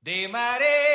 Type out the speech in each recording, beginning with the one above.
De mare.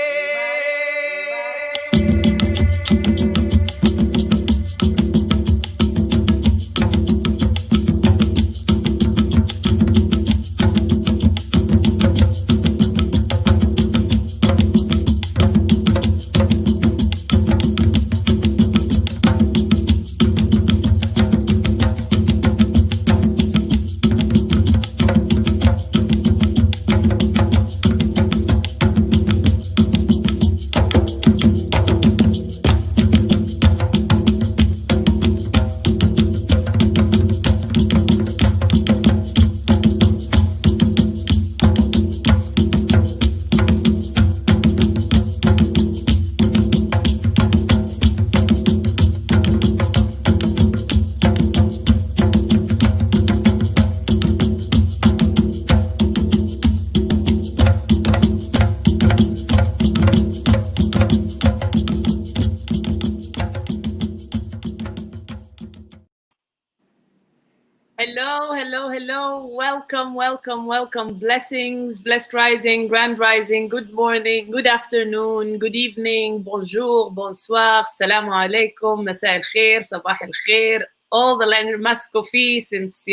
Hello, hello, hello. Welcome, welcome, welcome. Blessings, blessed rising, grand rising, good morning, good afternoon, good evening, bonjour, bonsoir, salamu alaikum, masa al khair, sabah al khair, all the language, maskofi, since,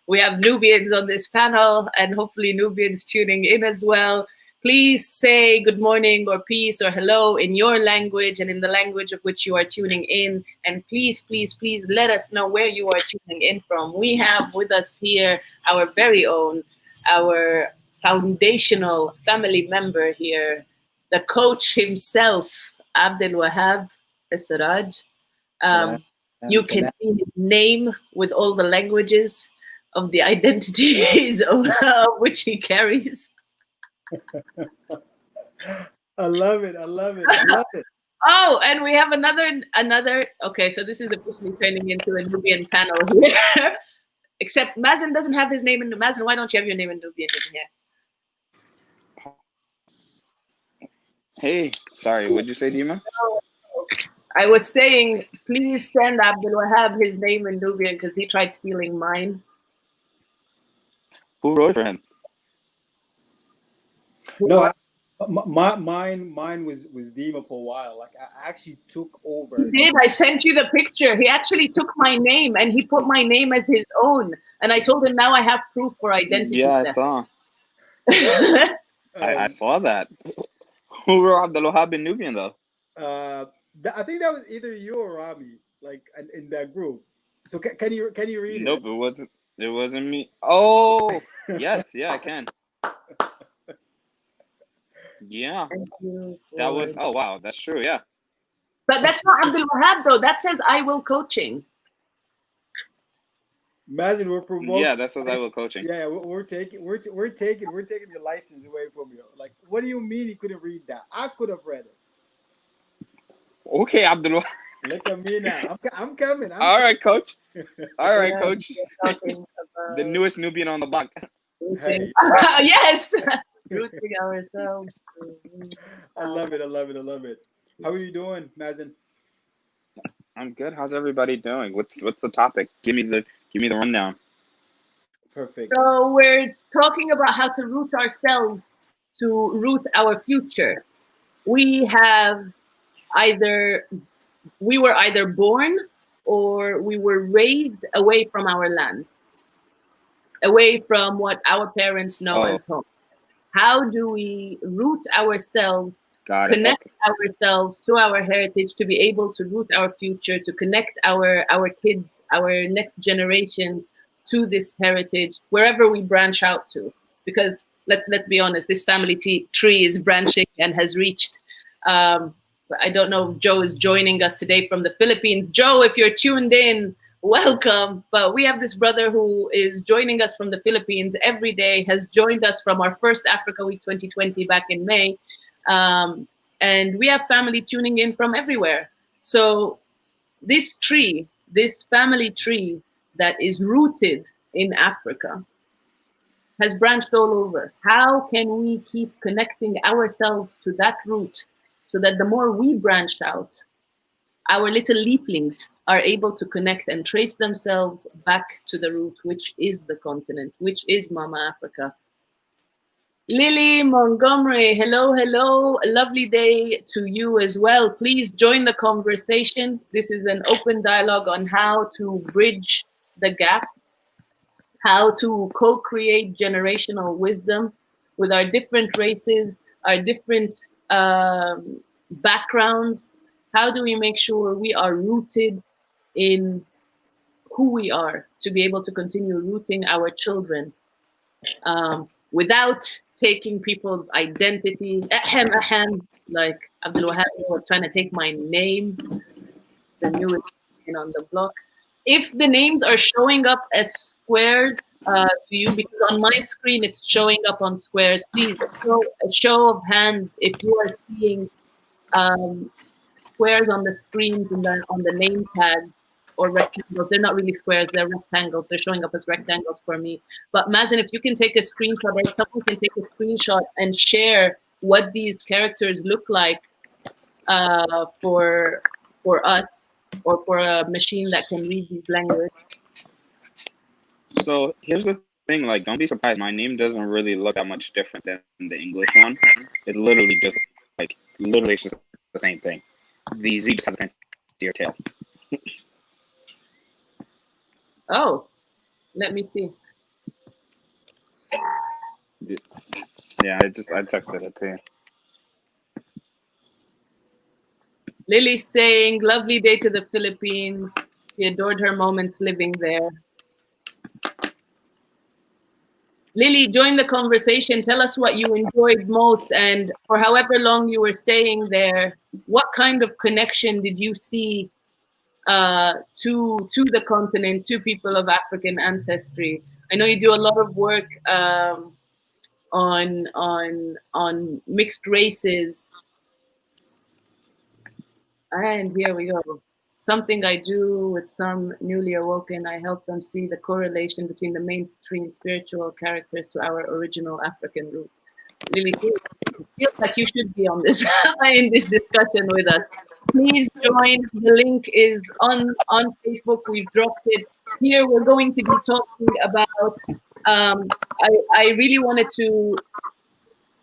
we have Nubians on this panel and hopefully Nubians tuning in as well. Please say good morning or peace or hello in your language and in the language of which you are tuning in. And please, please, please let us know where you are tuning in from. We have with us here our very own, our foundational family member here, the coach himself, Abdel Wahab Esraj. You can see his name with all the languages of the identities of which he carries. I love it. I love it. I love it. Oh, and we have another. Okay, so this is officially turning into a Nubian panel here. Except Mazen doesn't have his name in Mazen. Why don't you have your name in Nubian in here? Hey, sorry, what'd you say, Dima? I was saying, please send Abdul Wahab his name in Nubian because he tried stealing mine. Who wrote for him? No, mine was Dima for a while. Like I actually took over. He did. I sent you the picture. He actually took my name and he put my name as his own. And I told him now I have proof for identity. Yeah, I saw. I saw that. Who wrote Abdul Wahab in Nubian though? I think that was either you or Rami, like in that group. So can you read Nope, it? Nope, it wasn't me. Oh, yes, yeah, I can. Yeah, that was. Oh wow, that's true. Yeah, but that's not Abdul Wahab though. That says I will coaching. Imagine we're promoting. Yeah, that says I will coaching. Yeah, we're taking your license away from you. Like, what do you mean you couldn't read that? I could have read it. Okay, Abdul. Look at me now. I'm coming. All right, coach. All right, coach. The newest Nubian on the block. Hey. Yes. Rooting ourselves. I love it. I love it. I love it. How are you doing, Mazen? I'm good. How's everybody doing? What's the topic? Give me the rundown. Perfect. So we're talking about how to root ourselves to root our future. We were either born or we were raised away from our land, away from what our parents know as home. How do we root ourselves, connect ourselves to our heritage, to be able to root our future, to connect our kids, our next generations to this heritage, wherever we branch out to? Because let's be honest, this family tree is branching and has reached. I don't know if Joe is joining us today from the Philippines. Joe, if you're tuned in, welcome. But we have this brother who is joining us from the Philippines every day, has joined us from our first Africa Week 2020 back in May. And we have family tuning in from everywhere. So this family tree that is rooted in Africa has branched all over. How can we keep connecting ourselves to that root so that the more we branch out, our little leaflings are able to connect and trace themselves back to the root, which is the continent, which is Mama Africa? Lily Montgomery, hello, hello. A lovely day to you as well. Please join the conversation. This is an open dialogue on how to bridge the gap, how to co-create generational wisdom with our different races, our different backgrounds. How do we make sure we are rooted in who we are to be able to continue rooting our children without taking people's identity? Ahem, like Abdul Wahab was trying to take my name, the newest kid on the block. If the names are showing up as squares to you, because on my screen it's showing up on squares, please show a show of hands if you are seeing squares on the screens and on the name tags or rectangles. They're not really squares, they're rectangles. They're showing up as rectangles for me. But Mazen, if you can take a screenshot, or someone can take a screenshot and share what these characters look like for us, or for a machine that can read these languages. So here's the thing, like, don't be surprised. My name doesn't really look that much different than the English one. It literally just literally it's just the same thing. The Z just has a fancier tail. Oh, let me see. Yeah, I texted it to you. Lily's saying, lovely day to the Philippines. She adored her moments living there. Lily, join the conversation. Tell us what you enjoyed most, and for however long you were staying there, what kind of connection did you see to the continent, to people of African ancestry? I know you do a lot of work on mixed races. And here we go. Something I do with some newly awoken, I help them see the correlation between the mainstream spiritual characters to our original African roots. Lily, it feels like you should be on this in this discussion with us. Please join. The link is on Facebook. We've dropped it here. We're going to be talking about. I really wanted to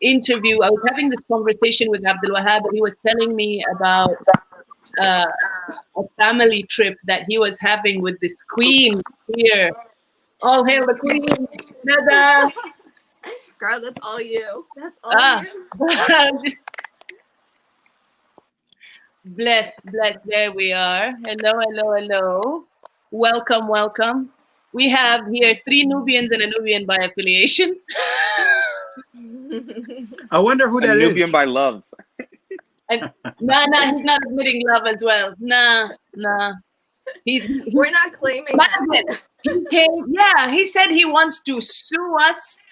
interview. I was having this conversation with Abdul Wahab, and he was telling me about a family trip that he was having with this queen here. All hail the queen, Nada. Girl, that's all you. That's all you. Bless. There we are. Hello. Welcome. We have here 3 Nubians and a Nubian by affiliation. I wonder who that is. Nubian by love. And, nah, he's not admitting love as well. Nah. We're not claiming that. He said he wants to sue us.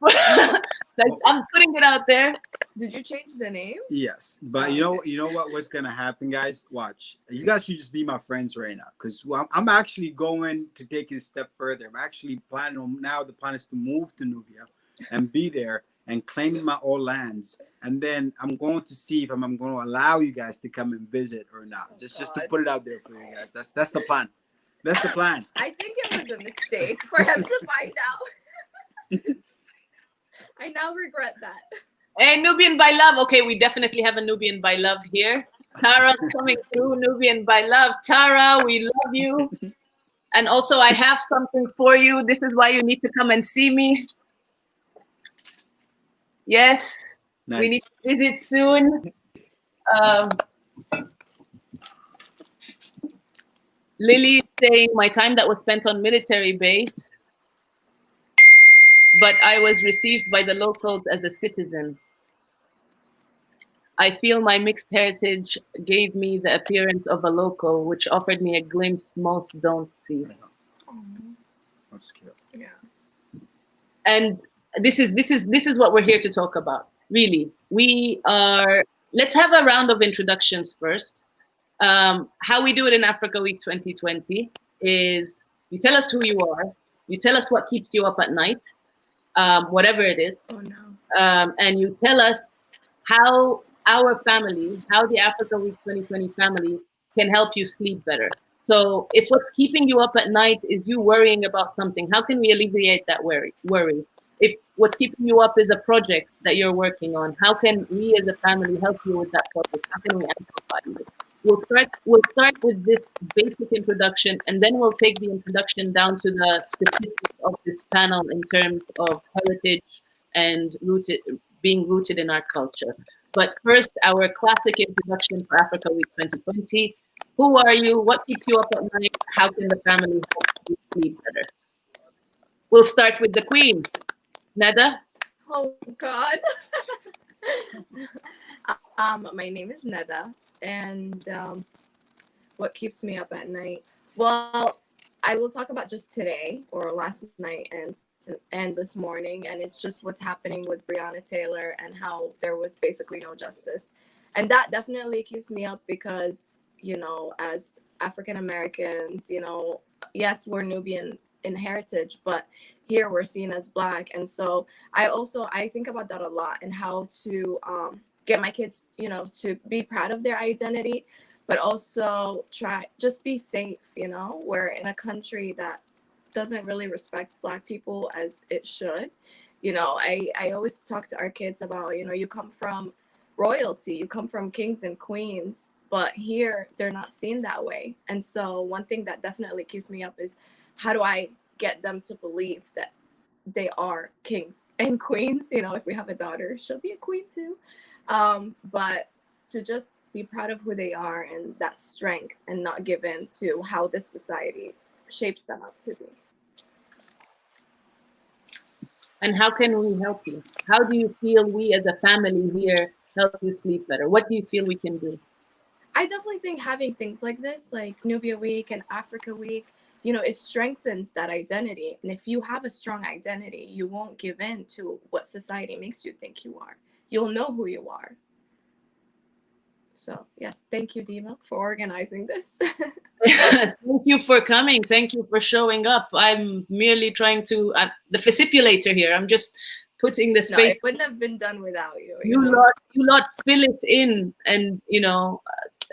I'm putting it out there. Did you change the name? Yes, but you know what's gonna happen, guys? Watch. You guys should just be my friends right now, because I'm actually going to take it a step further. I'm actually planning on now. The plan is to move to Nubia and be there and claim my old lands, and then I'm going to see if I'm going to allow you guys to come and visit or not. Just to put it out there for you guys. That's the plan. That's the plan. I think it was a mistake for him to find out. I now regret that. Hey, Nubian by love. Okay, we definitely have a Nubian by love here. Tara's coming through. Nubian by love. Tara, we love you. And also, I have something for you. This is why you need to come and see me. Yes, nice. We need to visit soon. Lily saying my time that was spent on military base, but I was received by the locals as a citizen. I feel my mixed heritage gave me the appearance of a local, which offered me a glimpse most don't see. That's cute. Yeah. And this is what we're here to talk about. Really, let's have a round of introductions first. How we do it in Africa Week 2020 is you tell us who you are, you tell us what keeps you up at night, whatever it is. Oh no. And you tell us how our family, how the Africa Week 2020 family can help you sleep better. So if what's keeping you up at night is you worrying about something, how can we alleviate that worry? if what's keeping you up is a project that you're working on, how can we as a family help you with that project? How can we amplify you? We'll start with this basic introduction, and then we'll take the introduction down to the specifics of this panel in terms of heritage and being rooted in our culture. But first, our classic introduction for Africa Week 2020. Who are you? What keeps you up at night? How can the family help you sleep better? We'll start with the Queen. Nada? Oh God. My name is Neda, and what keeps me up at night? Well, I will talk about just today or last night and this morning, and it's just what's happening with Breonna Taylor and how there was basically no justice, and that definitely keeps me up because, you know, as African Americans, you know, yes, we're Nubian in heritage, but here we're seen as Black, and so I think about that a lot and how to get my kids, you know, to be proud of their identity, but also just be safe. You know, we're in a country that doesn't really respect Black people as it should. You know, I always talk to our kids about, you know, you come from royalty, you come from kings and queens, but here they're not seen that way. And so one thing that definitely keeps me up is, how do I get them to believe that they are kings and queens? You know, if we have a daughter, she'll be a queen too. But to just be proud of who they are and that strength, and not give in to how this society shapes them up to be. And how can we help you? How do you feel we as a family here help you sleep better? What do you feel we can do? I definitely think having things like this, like Nubia Week and Africa Week, you know, it strengthens that identity. And if you have a strong identity, you won't give in to what society makes you think you are. You'll know who you are. So yes, thank you, Dima, for organizing this. Thank you for coming. Thank you for showing up. I'm merely trying to, the facilitator here. I'm just putting the No, space. it wouldn't have been done without you. You lot fill it in, and you know,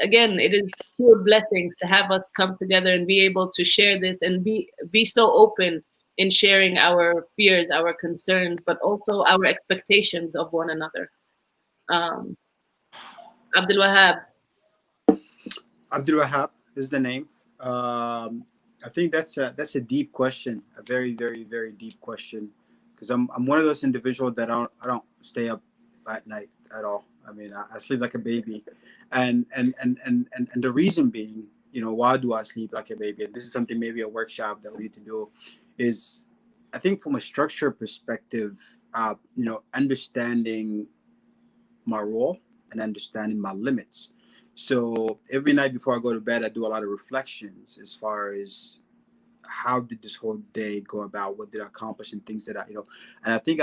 again, it is pure blessings to have us come together and be able to share this and be so open in sharing our fears, our concerns, but also our expectations of one another. Abdul Wahab. Abdul Wahab is the name. I think that's a deep question, a very, very, very deep question, because I'm one of those individuals that I don't stay up at night at all. I mean, I sleep like a baby, and the reason being, you know, why do I sleep like a baby? And this is something, maybe a workshop that we need to do, is I think from a structure perspective, you know, understanding my role and understanding my limits. So every night before I go to bed, I do a lot of reflections as far as how did this whole day go about, what did I accomplish, and things that I, you know. And I think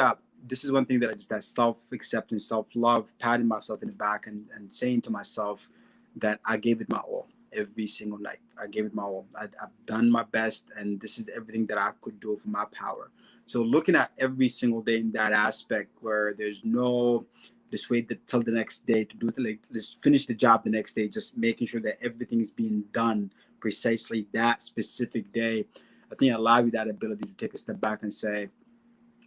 this is one thing that I just, that self-acceptance, self-love, patting myself in the back, and saying to myself that I gave it my all every single night. I gave it my all. I've done my best, and this is everything that I could do for my power. So looking at every single day in that aspect, where there's no, just wait till the next day to do it, like let's finish the job the next day, just making sure that everything is being done precisely that specific day. I think it allows you that ability to take a step back and say,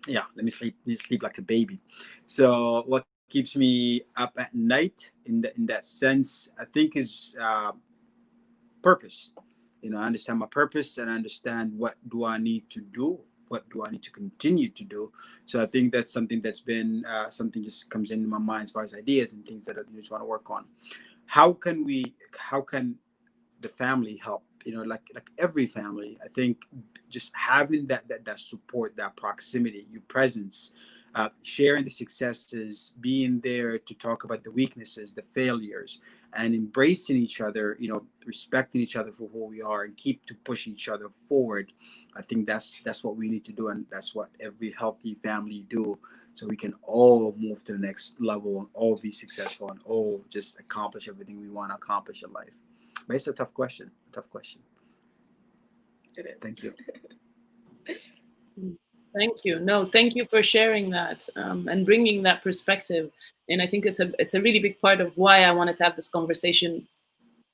yeah, let me sleep like a baby. So what keeps me up at night in that sense, I think, is purpose. You know, I understand my purpose, and I understand what do I need to do, what do I need to continue to do. So I think that's something that's been something just comes into my mind as far as ideas and things that I just want to work on. How can the family help? You know, like every family, I think just having that support, that proximity, your presence, sharing the successes, being there to talk about the weaknesses, the failures, and embracing each other, you know, respecting each other for who we are, and keep to push each other forward. I think that's what we need to do, and that's what every healthy family do, so we can all move to the next level and all be successful and all just accomplish everything we want to accomplish in life. But it's a tough question. It is. Thank you. Thank you. No, thank you for sharing that and bringing that perspective. And I think it's a really big part of why I wanted to have this conversation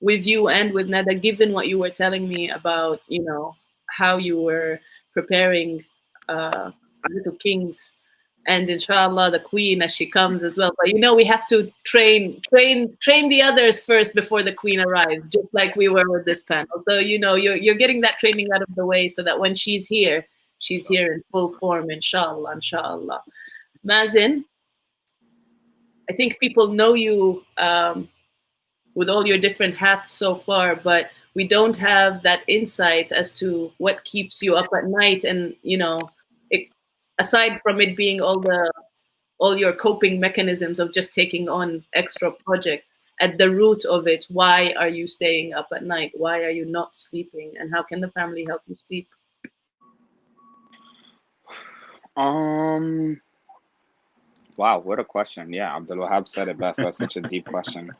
with you and with Nada, given what you were telling me about, you know, how you were preparing our little kings and inshallah the queen as she comes as well. But you know, we have to train the others first before the queen arrives, just like we were with this panel. So you know, you're getting that training out of the way so that when she's here in full form, inshallah. Mazin, I think people know you with all your different hats so far, but we don't have that insight as to what keeps you up at night. And you know, aside from it being all your coping mechanisms of just taking on extra projects, at the root of it, why are you staying up at night? Why are you not sleeping? And how can the family help you sleep? Wow, what a question. Yeah, Abdul Wahab said it best. That's such a deep question.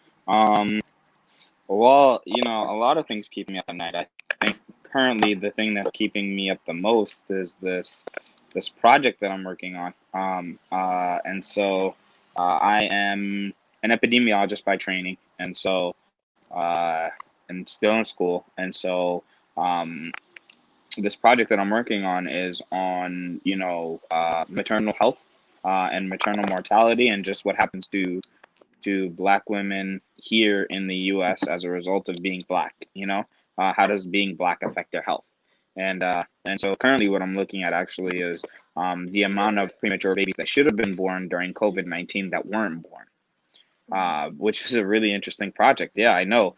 Well, you know, a lot of things keep me up at night. I think currently the thing that's keeping me up the most is this project that I'm working on. And so I am an epidemiologist by training, and so and still in school. And so this project that I'm working on is on, you know, maternal health and maternal mortality, and just what happens to Black women here in the U.S. as a result of being Black. You know, how does being Black affect their health? And so currently, what I'm looking at actually is the amount of premature babies that should have been born during COVID-19 that weren't born, which is a really interesting project. Yeah, I know.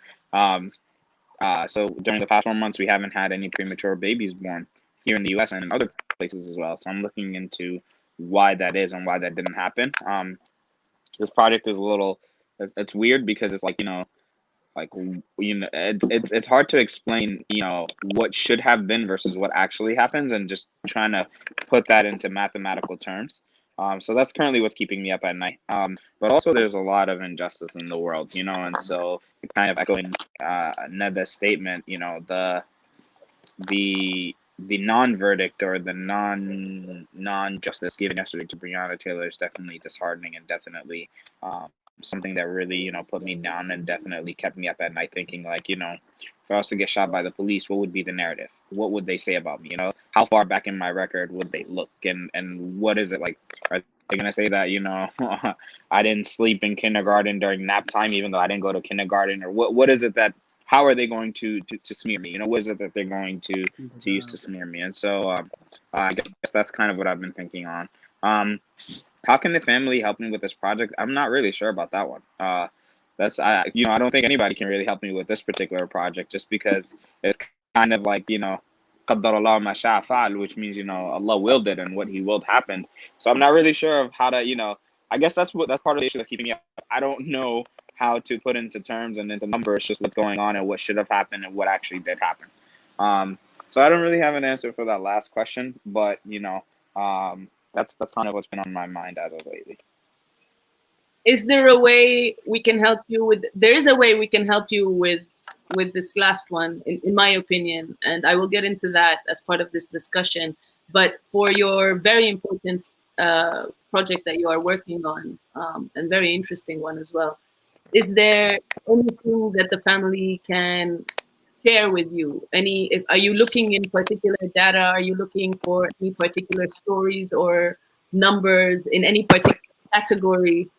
So during the past 4 months, we haven't had any premature babies born here in the U.S. and in other places as well. So I'm looking into why that is and why that didn't happen. This project is a little, it's weird because it's like, you know, it's hard to explain, you know, what should have been versus what actually happens, and just trying to put that into mathematical terms. So that's currently what's keeping me up at night. But also there's a lot of injustice in the world, you know, and so kind of echoing Neda's statement, you know, the non-verdict or the non-justice given yesterday to Breonna Taylor is definitely disheartening, and definitely something that really, you know, put me down and definitely kept me up at night thinking, like, you know, if I was to get shot by the police, what would be the narrative? What would they say about me? You know, how far back in my record would they look? And what is it like? Are they gonna say that, you know, I didn't sleep in kindergarten during nap time, even though I didn't go to kindergarten? Or what is it that, how are they going to smear me? You know, what is it that they're going to use to smear me? And so I guess that's kind of what I've been thinking on. How can the family help me with this project? I'm not really sure about that one. You know, I don't think anybody can really help me with this particular project, just because it's kind of like, you know, قدر الله ما شاء فعل, which means, you know, Allah willed it, and what He willed happened. So I'm not really sure of how to, you know, I guess that's part of the issue that's keeping me up. I don't know how to put into terms and into numbers just what's going on and what should have happened and what actually did happen. So I don't really have an answer for that last question, but you know, that's kind of what's been on my mind as of lately. Is there a way we can help you with? There is a way we can help you with this last one, in my opinion, and I will get into that as part of this discussion. But for your very important project that you are working on, and very interesting one as well, is there anything that the family can share with you? Are you looking in particular data? Are you looking for any particular stories or numbers in any particular category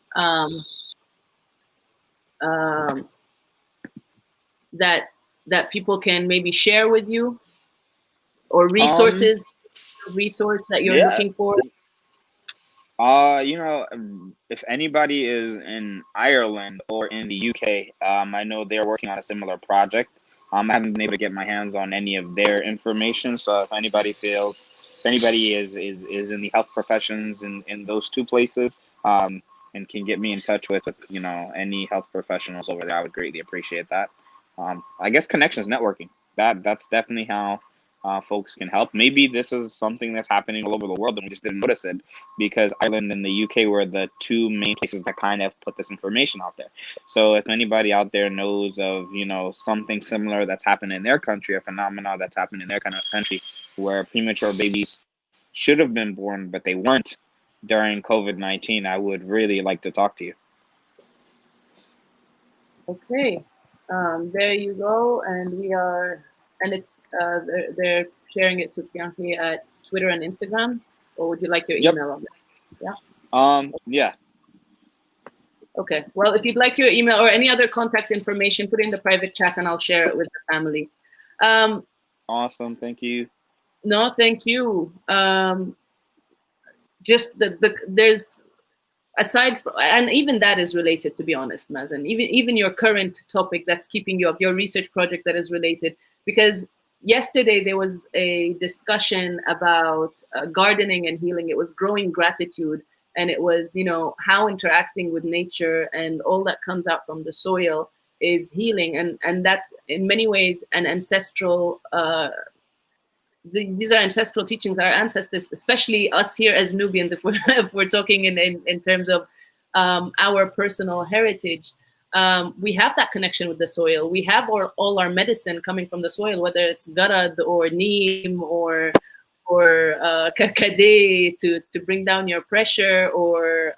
that people can maybe share with you, or resources, resource that you're looking for? You know, if anybody is in Ireland or in the UK, I know they're working on a similar project. I haven't been able to get my hands on any of their information. So if anybody is in the health professions in those two places, and can get me in touch with, you know, any health professionals over there, I would greatly appreciate that. I guess connections, networking. That's definitely how folks can help. Maybe this is something that's happening all over the world and we just didn't notice it, because Ireland and the UK were the two main places that kind of put this information out there. So if anybody out there knows of, you know, something similar that's happened in their country, a phenomenon that's happened in their kind of country, where premature babies should have been born but they weren't during COVID-19, I would really like to talk to you. Okay, there you go, and it's they're sharing it to Bianchi at Twitter and Instagram, or would you like your email on that? Yeah. Okay. Well, if you'd like your email or any other contact information, put it in the private chat and I'll share it with the family. Awesome. Thank you. No, thank you. Just there's aside from, and even that is related, to be honest, Mazen. Even your current topic that's keeping you up, your research project that is related, because yesterday there was a discussion about gardening and healing. It was growing gratitude, and it was, you know, how interacting with nature and all that comes out from the soil is healing, and that's in many ways an ancestral these are ancestral teachings. Our ancestors, especially us here as Nubians, if we're if we're talking in terms of our personal heritage, we have that connection with the soil. We have all our medicine coming from the soil, whether it's garad or neem or kakade to bring down your pressure, or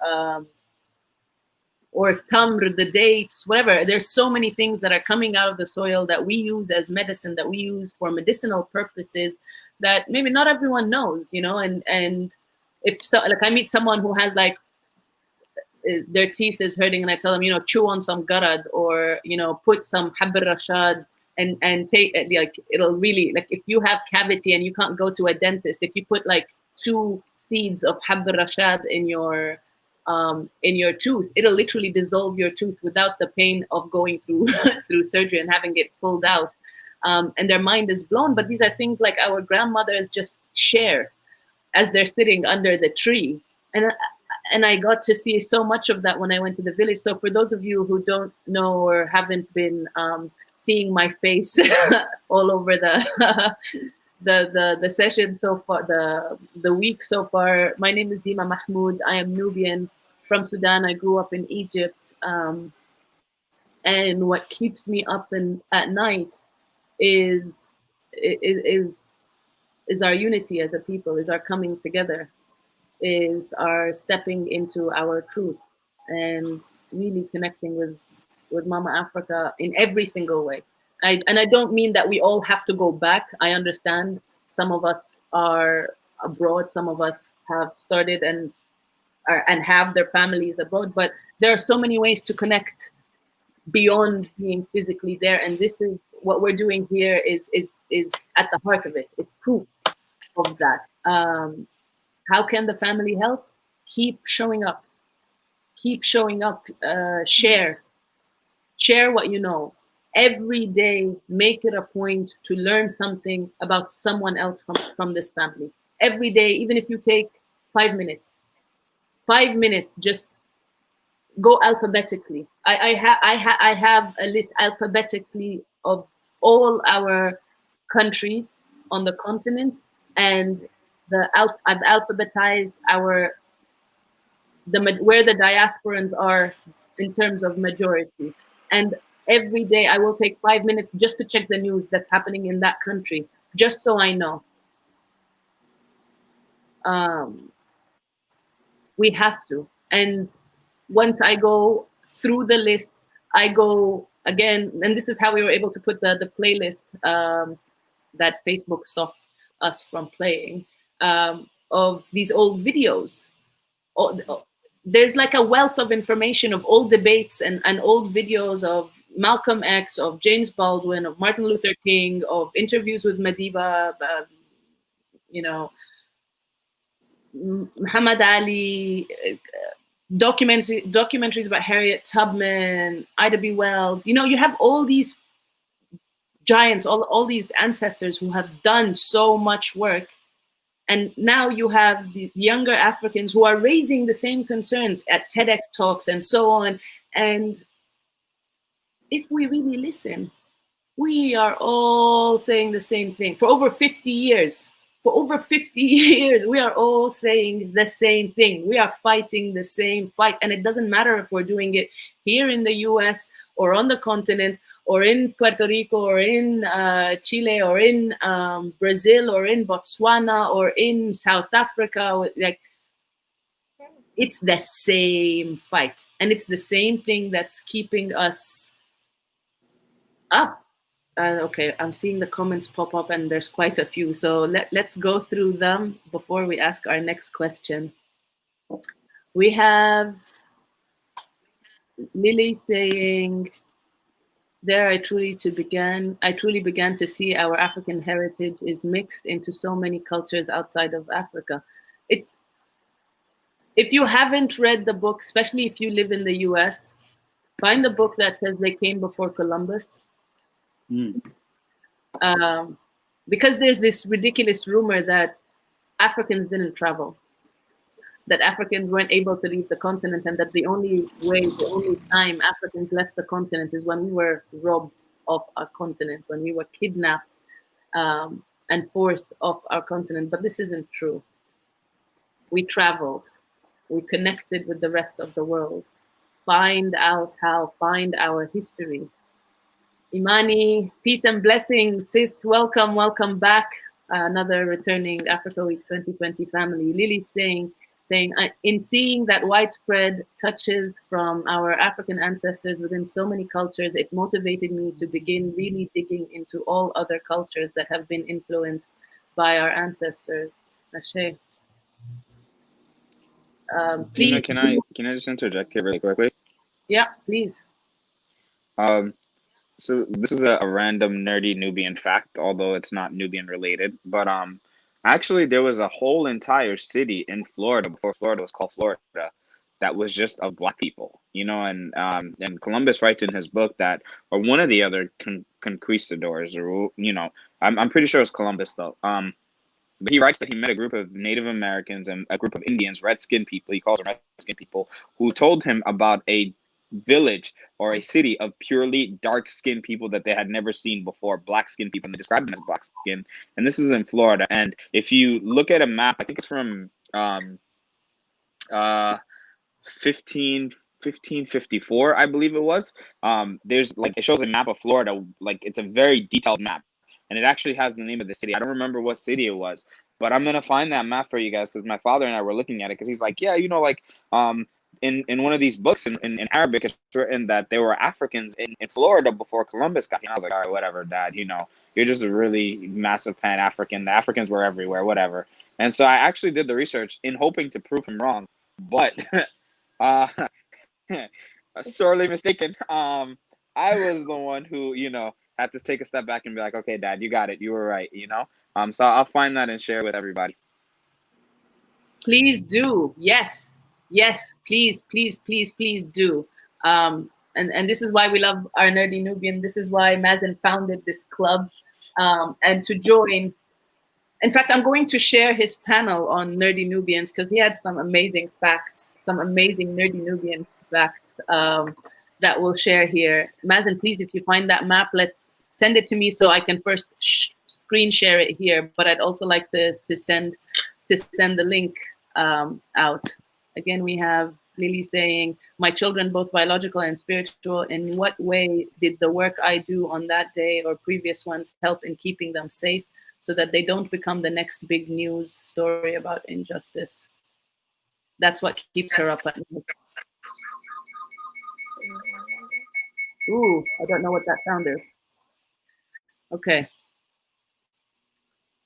tamr, the dates, whatever. There's so many things that are coming out of the soil that we use as medicine, that we use for medicinal purposes, that maybe not everyone knows, you know. And if so, like I meet someone who has like their teeth is hurting, and I tell them, you know, chew on some garad, or, you know, put some hab rashad and take, like, it'll really, like, if you have cavity and you can't go to a dentist, if you put like 2 seeds of hab rashad in your tooth, it'll literally dissolve your tooth without the pain of going through through surgery and having it pulled out. And their mind is blown. But these are things like our grandmothers just share as they're sitting under the tree. And I got to see so much of that when I went to the village. So for those of you who don't know or haven't been seeing my face all over the session so far, the week so far, my name is Dima Mahmoud. I am Nubian from Sudan. I grew up in Egypt. And what keeps me up at night is our unity as a people, is our coming together, is our stepping into our truth, and really connecting with Mama Africa in every single way. And I don't mean that we all have to go back. I understand some of us are abroad, some of us have started and have their families abroad, but there are so many ways to connect beyond being physically there. And this is what we're doing here, is at the heart of it. It's proof of that. How can the family help? Keep showing up. Keep showing up. Share what you know. Every day, make it a point to learn something about someone else from this family. Every day, even if you take 5 minutes. 5 minutes, just go alphabetically. I have a list alphabetically of all our countries on the continent, and I've alphabetized where the diasporans are in terms of majority. And every day I will take 5 minutes just to check the news that's happening in that country, just so I know. We have to. And once I go through the list, I go again, and this is how we were able to put the playlist that Facebook stopped us from playing, of these old videos. There's like a wealth of information of old debates and old videos of Malcolm X, of James Baldwin, of Martin Luther King, of interviews with Madiba, you know, Muhammad Ali, documentaries about Harriet Tubman, Ida B. Wells. You know, you have all these giants, all these ancestors who have done so much work. And now you have the younger Africans who are raising the same concerns at TEDx talks and so on. And if we really listen, we are all saying the same thing. For over 50 years, we are all saying the same thing. We are fighting the same fight. And it doesn't matter if we're doing it here in the US or on the continent or in Puerto Rico or in Chile or in Brazil or in Botswana or in South Africa. Like, it's the same fight. And it's the same thing that's keeping us up. Okay, I'm seeing the comments pop up and there's quite a few. So let's go through them before we ask our next question. We have Lily saying, there I truly began to see our African heritage is mixed into so many cultures outside of Africa. It's, if you haven't read the book, especially if you live in the US, find the book that says They Came Before Columbus. Because there's this ridiculous rumor that Africans didn't travel, that Africans weren't able to leave the continent, and that the only time Africans left the continent is when we were robbed of our continent, when we were kidnapped and forced off our continent. But this isn't true. We traveled, we connected with the rest of the world, find our history. Imani, peace and blessings. Sis, welcome back. Another returning Africa Week 2020 family. Lily saying, in seeing that widespread touches from our African ancestors within so many cultures, it motivated me to begin really digging into all other cultures that have been influenced by our ancestors. Nashe. Please. Can I just interject here really quickly? Yeah, please. So this is a random nerdy Nubian fact, although it's not Nubian related. But actually there was a whole entire city in Florida before Florida was called Florida that was just of Black people, you know, and Columbus writes in his book that, or one of the other conquistadors, or you know, I'm pretty sure it was Columbus though. But he writes that he met a group of Native Americans and a group of Indians, red-skinned people, he calls them red-skinned people, who told him about a village or a city of purely dark-skinned people that they had never seen before, black-skinned people, and they described them as black-skinned. And this is in Florida. And if you look at a map, I think it's from 1554, I believe it was. There's like, it shows a map of Florida, like it's a very detailed map. And it actually has the name of the city. I don't remember what city it was, but I'm gonna find that map for you guys because my father and I were looking at it because he's like, yeah, you know, like in one of these books in Arabic, it's written that there were Africans in Florida before Columbus got here. And I was like, all right, whatever, Dad. You know, you're just a really massive Pan-African. The Africans were everywhere, whatever. And so I actually did the research in hoping to prove him wrong, but sorely mistaken. I was the one who, you know, had to take a step back and be like, okay, Dad, you got it. You were right, you know? So I'll find that and share with everybody. Please do. Yes. Yes, please do. And this is why we love our Nerdy Nubian. This is why Mazen founded this club. And to join, in fact, I'm going to share his panel on Nerdy Nubians because he had some amazing facts, some amazing Nerdy Nubian facts that we'll share here. Mazen, please, if you find that map, let's send it to me so I can first screen share it here. But I'd also like to send the link out. Again, we have Lily saying, my children, both biological and spiritual, in what way did the work I do on that day or previous ones help in keeping them safe so that they don't become the next big news story about injustice? That's what keeps her up at night. Ooh, I don't know what that sound is. Okay.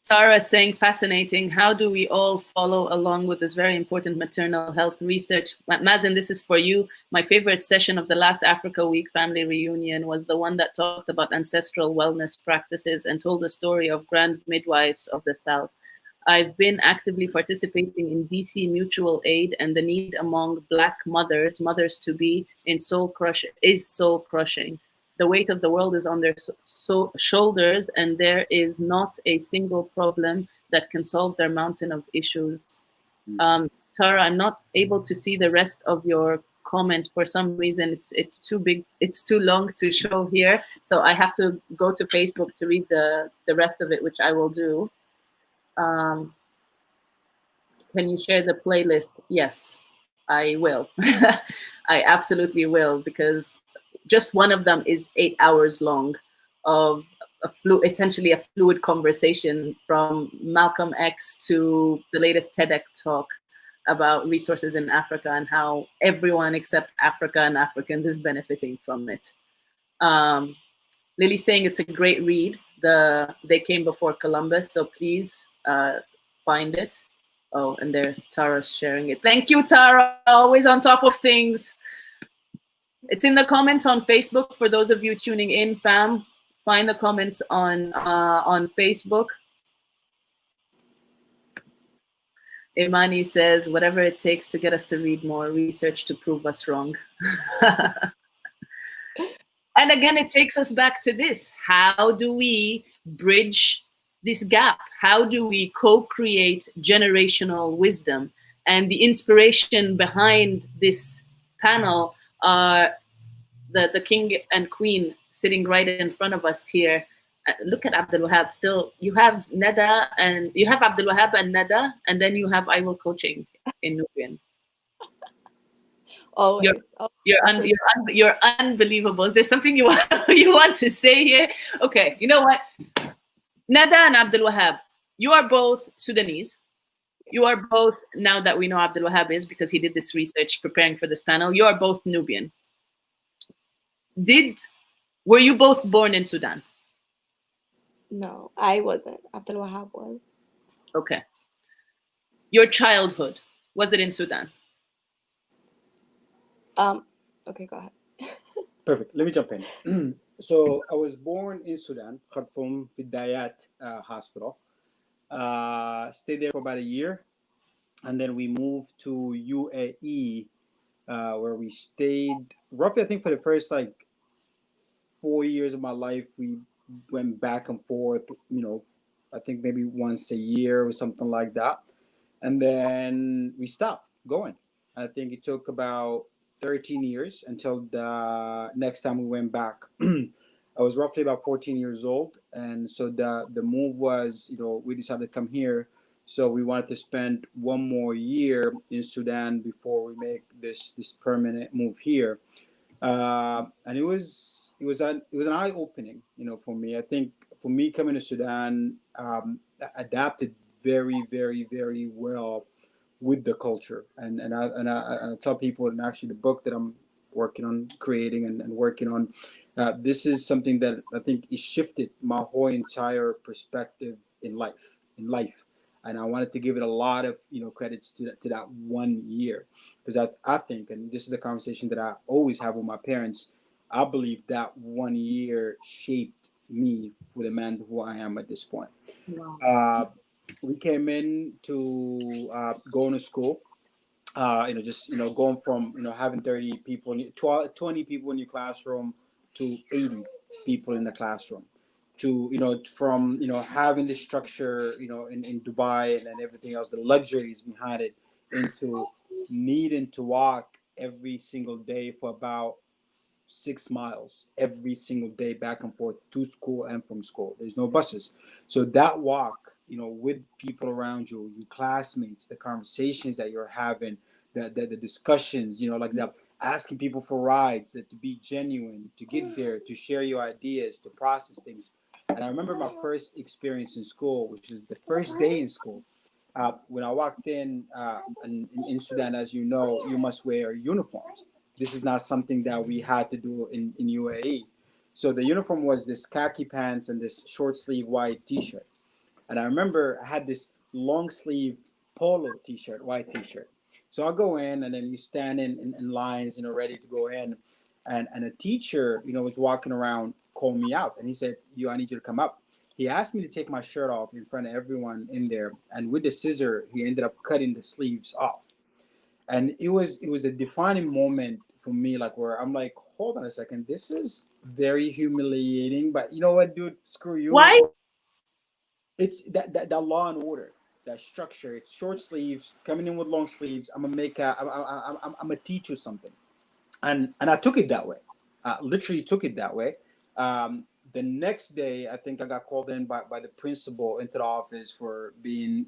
Sarah saying, fascinating. How do we all follow along with this very important maternal health research? Mazen, this is for you. My favorite session of the last Africa Week family reunion was the one that talked about ancestral wellness practices and told the story of grand midwives of the South. I've been actively participating in DC mutual aid, and the need among Black mothers-to-be, is soul crushing. The weight of the world is on their shoulders, and there is not a single problem that can solve their mountain of issues. Tara, I'm not able to see the rest of your comment for some reason. It's too big, it's too long to show here. So I have to go to Facebook to read the rest of it, which I will do. Can you share the playlist? Yes, I will. I absolutely will, because just one of them is 8 hours long of essentially a fluid conversation from Malcolm X to the latest TEDx talk about resources in Africa and how everyone except Africa and Africans is benefiting from it. Lily's saying it's a great read. They Came Before Columbus, so please find it. Oh, and there, Tara's sharing it. Thank you, Tara. Always on top of things. It's in the comments on Facebook for those of you tuning in, fam. Find the comments on Facebook. Imani says, whatever it takes to get us to read more, research to prove us wrong. And again, it takes us back to this. How do we bridge this gap? How do we co-create generational wisdom? And the inspiration behind this panel are the king and queen sitting right in front of us here. Look at Abdul Wahab. Still, you have Neda, and you have Abdul Wahab and Neda, and then you have I Will Coaching in Nubian. Always. You're unbelievable. Is there something you want, you want to say here? Okay, you know what? Neda and Abdul Wahab, you are both Sudanese. You are both, now that we know Abdul Wahab is, because he did this research preparing for this panel, you are both Nubian. Were you both born in Sudan? No, I wasn't. Abdul Wahab was. Okay. Your childhood, was it in Sudan? Okay, go ahead. Perfect. Let me jump in. So I was born in Sudan, Khartoum Vidayat Hospital. Stayed there for about a year, and then we moved to UAE, where we stayed roughly, I think, for the first like 4 years of my life. We went back and forth, I think maybe once a year or something like that, and then we stopped going. I think it took about 13 years until the next time we went back. I was roughly about 14 years old, and so the move was, we decided to come here. So we wanted to spend one more year in Sudan before we make this permanent move here. And it was an eye opening, for me. I think for me coming to Sudan, adapted very, very, very well with the culture, and I tell people, and actually the book that I'm working on creating and working on, this is something that I think it shifted my whole entire perspective in life, and I wanted to give it a lot of credits to that 1 year, because I think, and this is a conversation that I always have with my parents, I believe that 1 year shaped me for the man who I am at this point. Wow. We came in to going to school, just going from having 30 people, 20 people in your classroom to 80 people in the classroom, to from having the structure in Dubai and everything else, the luxuries behind it, into needing to walk every single day for about 6 miles every single day back and forth to school and from school. There's no buses. So that walk, with people around you, your classmates, the conversations that you're having, the discussions, like that, asking people for rides, that to be genuine, to get there, to share your ideas, to process things. And I remember my first experience in school, which is the first day in school. When I walked in Sudan, as you know, you must wear uniforms. This is not something that we had to do in UAE. So the uniform was this khaki pants and this short sleeve white t-shirt. And I remember I had this long sleeve polo t-shirt, white t-shirt. So I'll go in, and then you stand in lines, ready to go in. And a teacher, was walking around, called me out, and he said, I need you to come up. He asked me to take my shirt off in front of everyone in there. And with the scissor, he ended up cutting the sleeves off. And it was a defining moment for me, like, where I'm like, hold on a second, this is very humiliating, but you know what, dude, screw you. Why? It's that law and order, that structure. It's short sleeves coming in with long sleeves. I'm gonna teach you something, and I took it that way. Literally took it that way. The next day, I think I got called in by the principal into the office for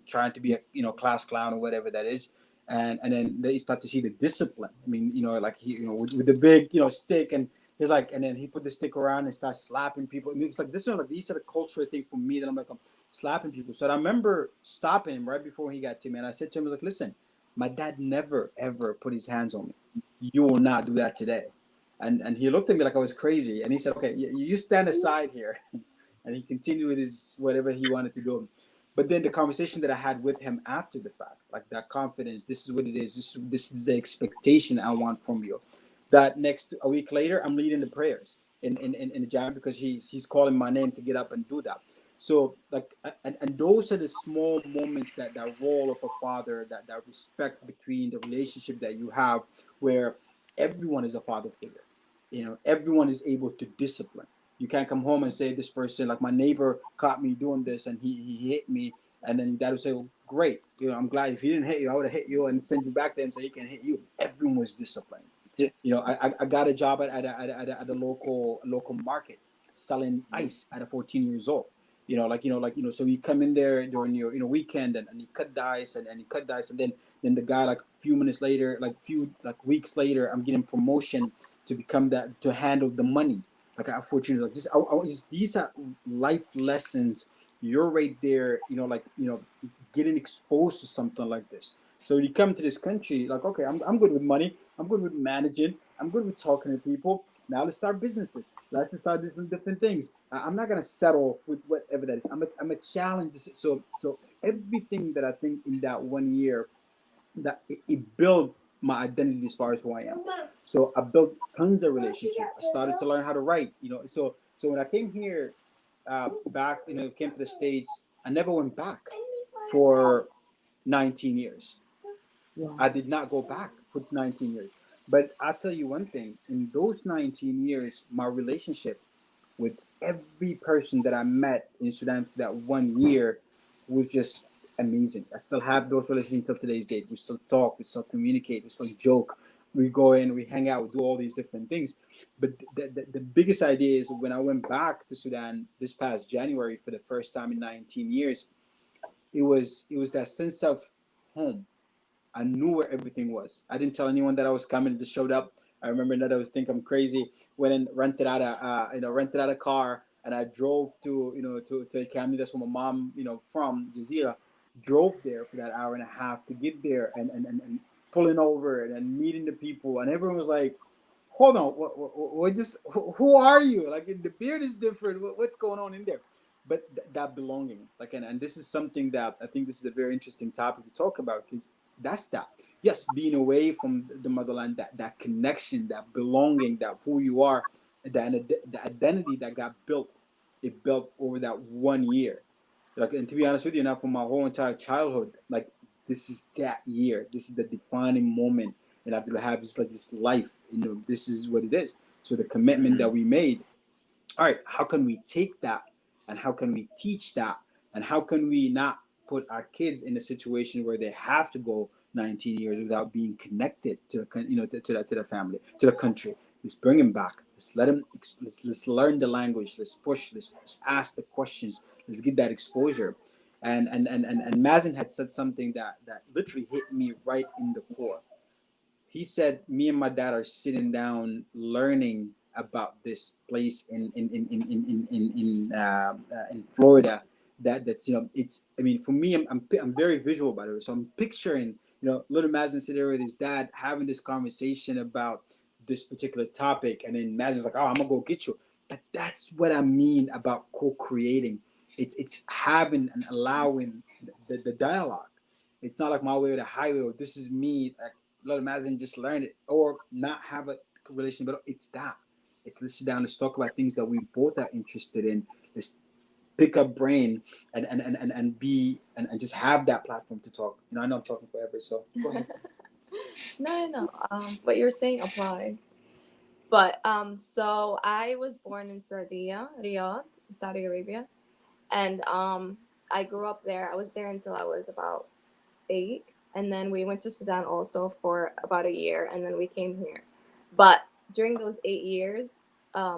trying to be a class clown or whatever that is. And then they start to see the discipline. I mean, like he, with the big, stick, and he's like, and then he put the stick around and starts slapping people. I mean, it's like this is like these are the cultural thing for me that I'm like, I'm slapping people. So I remember stopping him right before he got to me, and I said to him, I was like, listen, my dad never ever put his hands on me. You will not do that today. And he looked at me like I was crazy, and he said, okay, you stand aside here. And he continued with his whatever he wanted to do. But then the conversation that I had with him after the fact, like that confidence, this is what it is. This is the expectation I want from you. That next a week later, I'm leading the prayers in the jam because he's calling my name to get up and do that. So like and those are the small moments that role of a father, that respect between the relationship that you have, where everyone is a father figure. Everyone is able to discipline. You can't come home and say this person, like my neighbor caught me doing this and he hit me, and then your dad would say, well, great, I'm glad. If he didn't hit you, I would have hit you and send you back to him so he can hit you. Everyone was disciplined. Yeah. I got a job at a local market selling ice at a 14 years old. So you come in there during your weekend, and you cut dice, and you cut dice, and then the guy, like a few minutes later, like few like weeks later, I'm getting promotion to become that, to handle the money. Like I 14, like just, just these are life lessons. You're right there, getting exposed to something like this. So you come to this country, like, okay, I'm good with money. I'm good with managing. I'm good with talking to people. Now let's start businesses. Let's start different things. I'm not gonna settle with whatever that is. I'm a challenge. So everything that I think in that 1 year, that it built my identity as far as who I am. So I built tons of relationships. I started to learn how to write. So when I came here, back, came to the States, I never went back for 19 years. Wow. I did not go back for 19 years. But I'll tell you one thing, in those 19 years, my relationship with every person that I met in Sudan for that 1 year was just amazing. I still have those relationships until today's date. We still talk, we still communicate, we still joke. We go in, we hang out, we do all these different things. But the biggest idea is when I went back to Sudan this past January for the first time in 19 years, it was that sense of home. I knew where everything was. I didn't tell anyone that I was coming. Just showed up. I remember that I was think I'm crazy. Went and rented out a car, and I drove to Camden. That's where my mom, from Jazeera. Drove there for that hour and a half to get there, and pulling over and meeting the people, and everyone was like, "Hold on, what just who are you? Like the beard is different. What's going on in there?" But that belonging, like, and this is something that I think this is a very interesting topic to talk about, because that's that. Yes, being away from the motherland, that connection, that belonging, that who you are, the identity that got built, it built over that 1 year. Like, and to be honest with you, now for my whole entire childhood, like, this is that year. This is the defining moment in Abdul have. It's like this life. This is what it is. So the commitment that we made, all right, how can we take that, and how can we teach that, and how can we not put our kids in a situation where they have to go 19 years without being connected to the family, to the country? Let's bring them back. Let's let them. Let's learn the language. Let's push. Let's ask the questions. Let's get that exposure. And Mazen had said something that literally hit me right in the core. He said, me and my dad are sitting down learning about this place in Florida, that's it's, I mean, for me, I'm very visual, by the way, so I'm picturing, little Mazen sitting there with his dad having this conversation about this particular topic, and then Mazen's like, oh, I'm gonna go get you. But that's what I mean about co-creating. It's having and allowing the dialogue. It's not like my way or the highway, or this is me. Like, let imagine just learn it or not have a relation, but it's that. Let's sit down, let's talk about things that we both are interested in. Let's pick up brain and be and just have that platform to talk. I know I'm talking forever, so go ahead. No. What you're saying applies. But so I was born in Sardia, Riyadh, Saudi Arabia, and I grew up there. I was there until I was about 8, and then we went to Sudan also for about a year, and then we came here. But during those 8 years,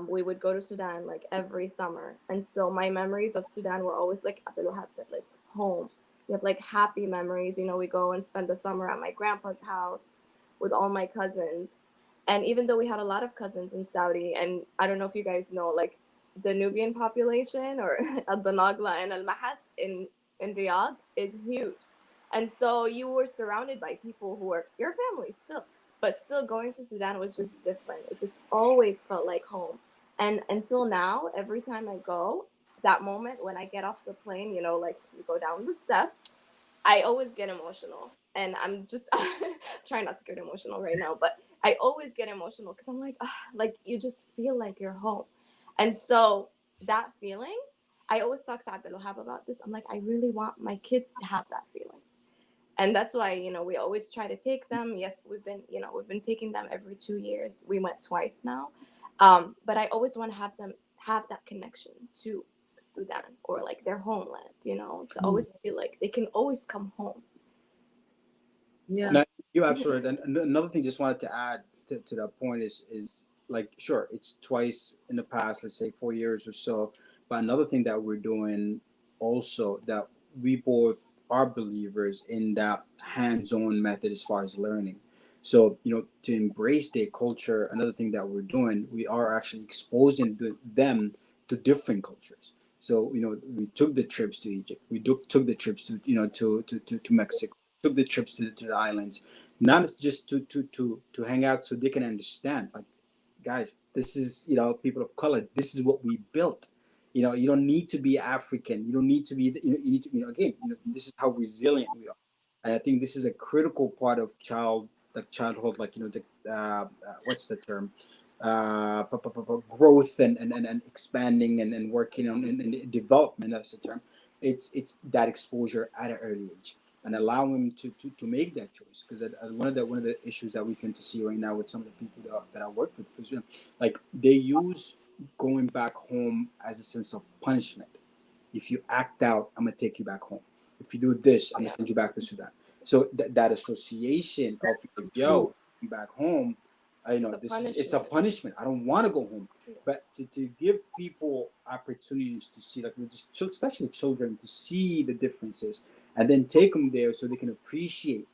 we would go to Sudan like every summer, and so my memories of Sudan were always like Abdul Wahab said, like home. We have like happy memories. We go and spend the summer at my grandpa's house with all my cousins. And even though we had a lot of cousins in Saudi, and I don't know if you guys know, like the Nubian population or the Nagla and Al Mahas in Riyadh is huge. And so you were surrounded by people who were your family still, but still going to Sudan was just different. It just always felt like home. And until now, every time I go, that moment when I get off the plane, you know, like you go down the steps, I always get emotional. And I'm just trying not to get emotional right now, but I always get emotional because I'm like, like you just feel like you're home. And so that feeling, I always talk to Abdelwahab about this. I'm like, I really want my kids to have that feeling. And that's why, you know, we always try to take them. Yes, we've been taking them every 2 years. We went twice now. But I always want to have them have that connection to Sudan or like their homeland, you know, to always feel like they can always come home. Yeah. No, you're absolutely right. And another thing, just wanted to add to that point is like, sure, it's twice in the past, let's say 4 years or so. But another thing that we're doing also, that we both are believers in, that hands-on method as far as learning. So, to embrace their culture, another thing that we're doing, we are actually exposing them to different cultures. So, we took the trips to Egypt. We took the trips to, to Mexico, took the trips to the islands, not just to hang out, so they can understand, like, guys, this is, people of color, this is what we built. You don't need to be African, you don't need to be, you need to, again, this is how resilient we are. And I think this is a critical part of childhood, like, the what's the term, growth, and expanding, and working on, and development, that's the term. It's that exposure at an early age, and allow them to make that choice. Because one of the issues that we tend to see right now with some of the people that I work with, like, they use going back home as a sense of punishment. If you act out, I'm gonna take you back home. If you do this, I'm gonna send you back to Sudan. So that association of, so yo, true. back home, it's a punishment. I don't want to go home. But to give people opportunities to see, like, especially children, to see the differences, and then take them there so they can appreciate,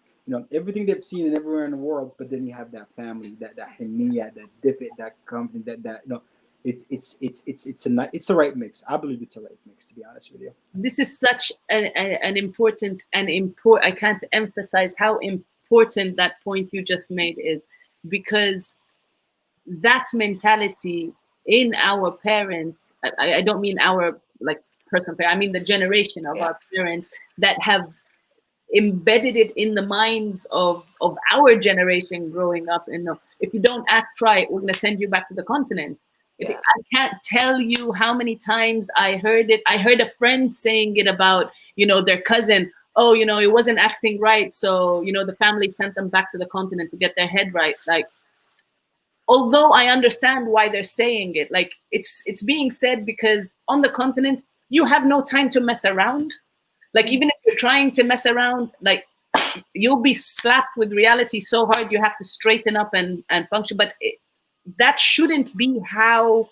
everything they've seen and everywhere in the world. But then you have that family, that henia, that divot, that company, that it's the right mix. I believe it's the right mix, to be honest with you. This is such an important I can't emphasize how important that point you just made is, because that mentality in our parents, I don't mean our, like, personal parents, I mean the generation of our parents that have embedded it in the minds of our generation growing up. And if you don't act right, we're going to send you back to the continent. I can't tell you how many times I heard it. I heard a friend saying it about, their cousin. Oh, it wasn't acting right, so the family sent them back to the continent to get their head right. Like, although I understand why they're saying it, like, it's being said because on the continent you have no time to mess around. Like, even if you're trying to mess around, like, you'll be slapped with reality so hard you have to straighten up and function. But that shouldn't be how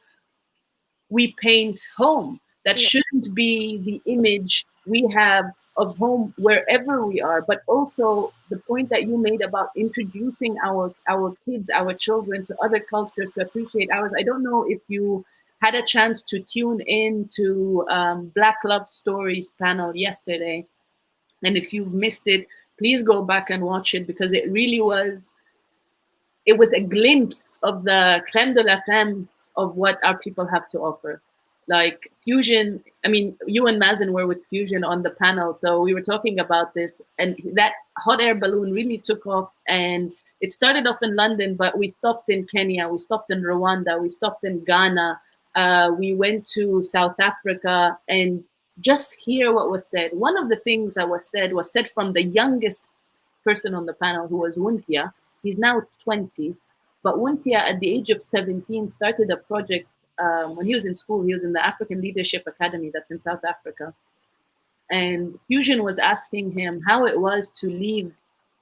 we paint home. That shouldn't be the image we have of home wherever we are. But also the point that you made about introducing our kids, our children, to other cultures, to appreciate ours. I don't know if you had a chance to tune in to Black Love Stories panel yesterday. And if you've missed it, please go back and watch it, because it was a glimpse of the creme de la creme of what our people have to offer. Like Fusion, I mean, you and Mazen were with Fusion on the panel, so we were talking about this, and that hot air balloon really took off. And it started off in London, but we stopped in Kenya, we stopped in Rwanda, we stopped in Ghana, we went to South Africa, and just hear what was said. One of the things that was said from the youngest person on the panel, who was Wuntia. He's now 20, but Wuntia, at the age of 17, started a project. When he was in school, he was in the African Leadership Academy that's in South Africa. And Fusion was asking him how it was to leave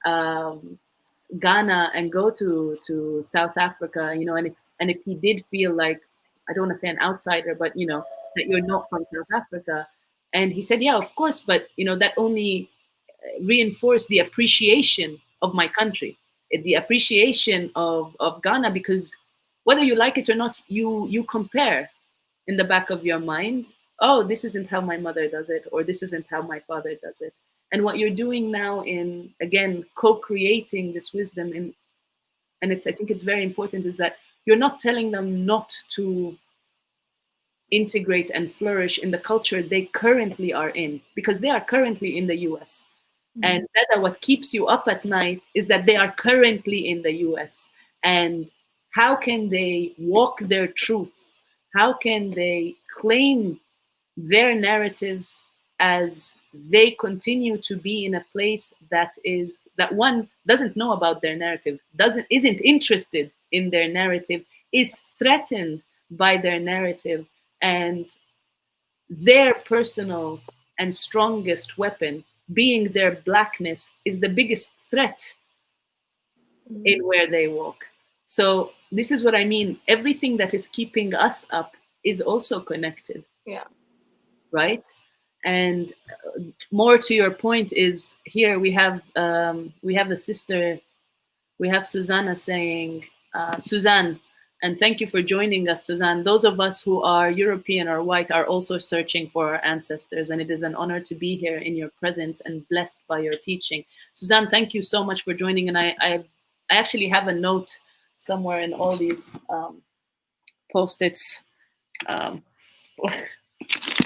Ghana and go to South Africa, and if he did feel like, I don't want to say an outsider, but that you're not from South Africa. And he said, yeah, of course, but that only reinforced the appreciation of my country, the appreciation of Ghana, because whether you like it or not, you compare in the back of your mind, oh, this isn't how my mother does it, or this isn't how my father does it. And what you're doing now in, again, co-creating this wisdom, and I think it's very important, is that you're not telling them not to integrate and flourish in the culture they currently are in, because they are currently in the US. And that what keeps you up at night is that they are currently in the US. And how can they walk their truth? How can they claim their narratives as they continue to be in a place that is that one doesn't know about their narrative, isn't interested in their narrative, is threatened by their narrative, and their personal and strongest weapon, being their blackness, is the biggest threat in where they walk. So this is what I mean. Everything that is keeping us up is also connected. Yeah. Right? And more to your point is here we have the sister, we have Susanna saying, Suzanne, and thank you for joining us, Suzanne. Those of us who are European or white are also searching for our ancestors, and it is an honor to be here in your presence and blessed by your teaching. Suzanne, thank you so much for joining. And I actually have a note somewhere in all these post-its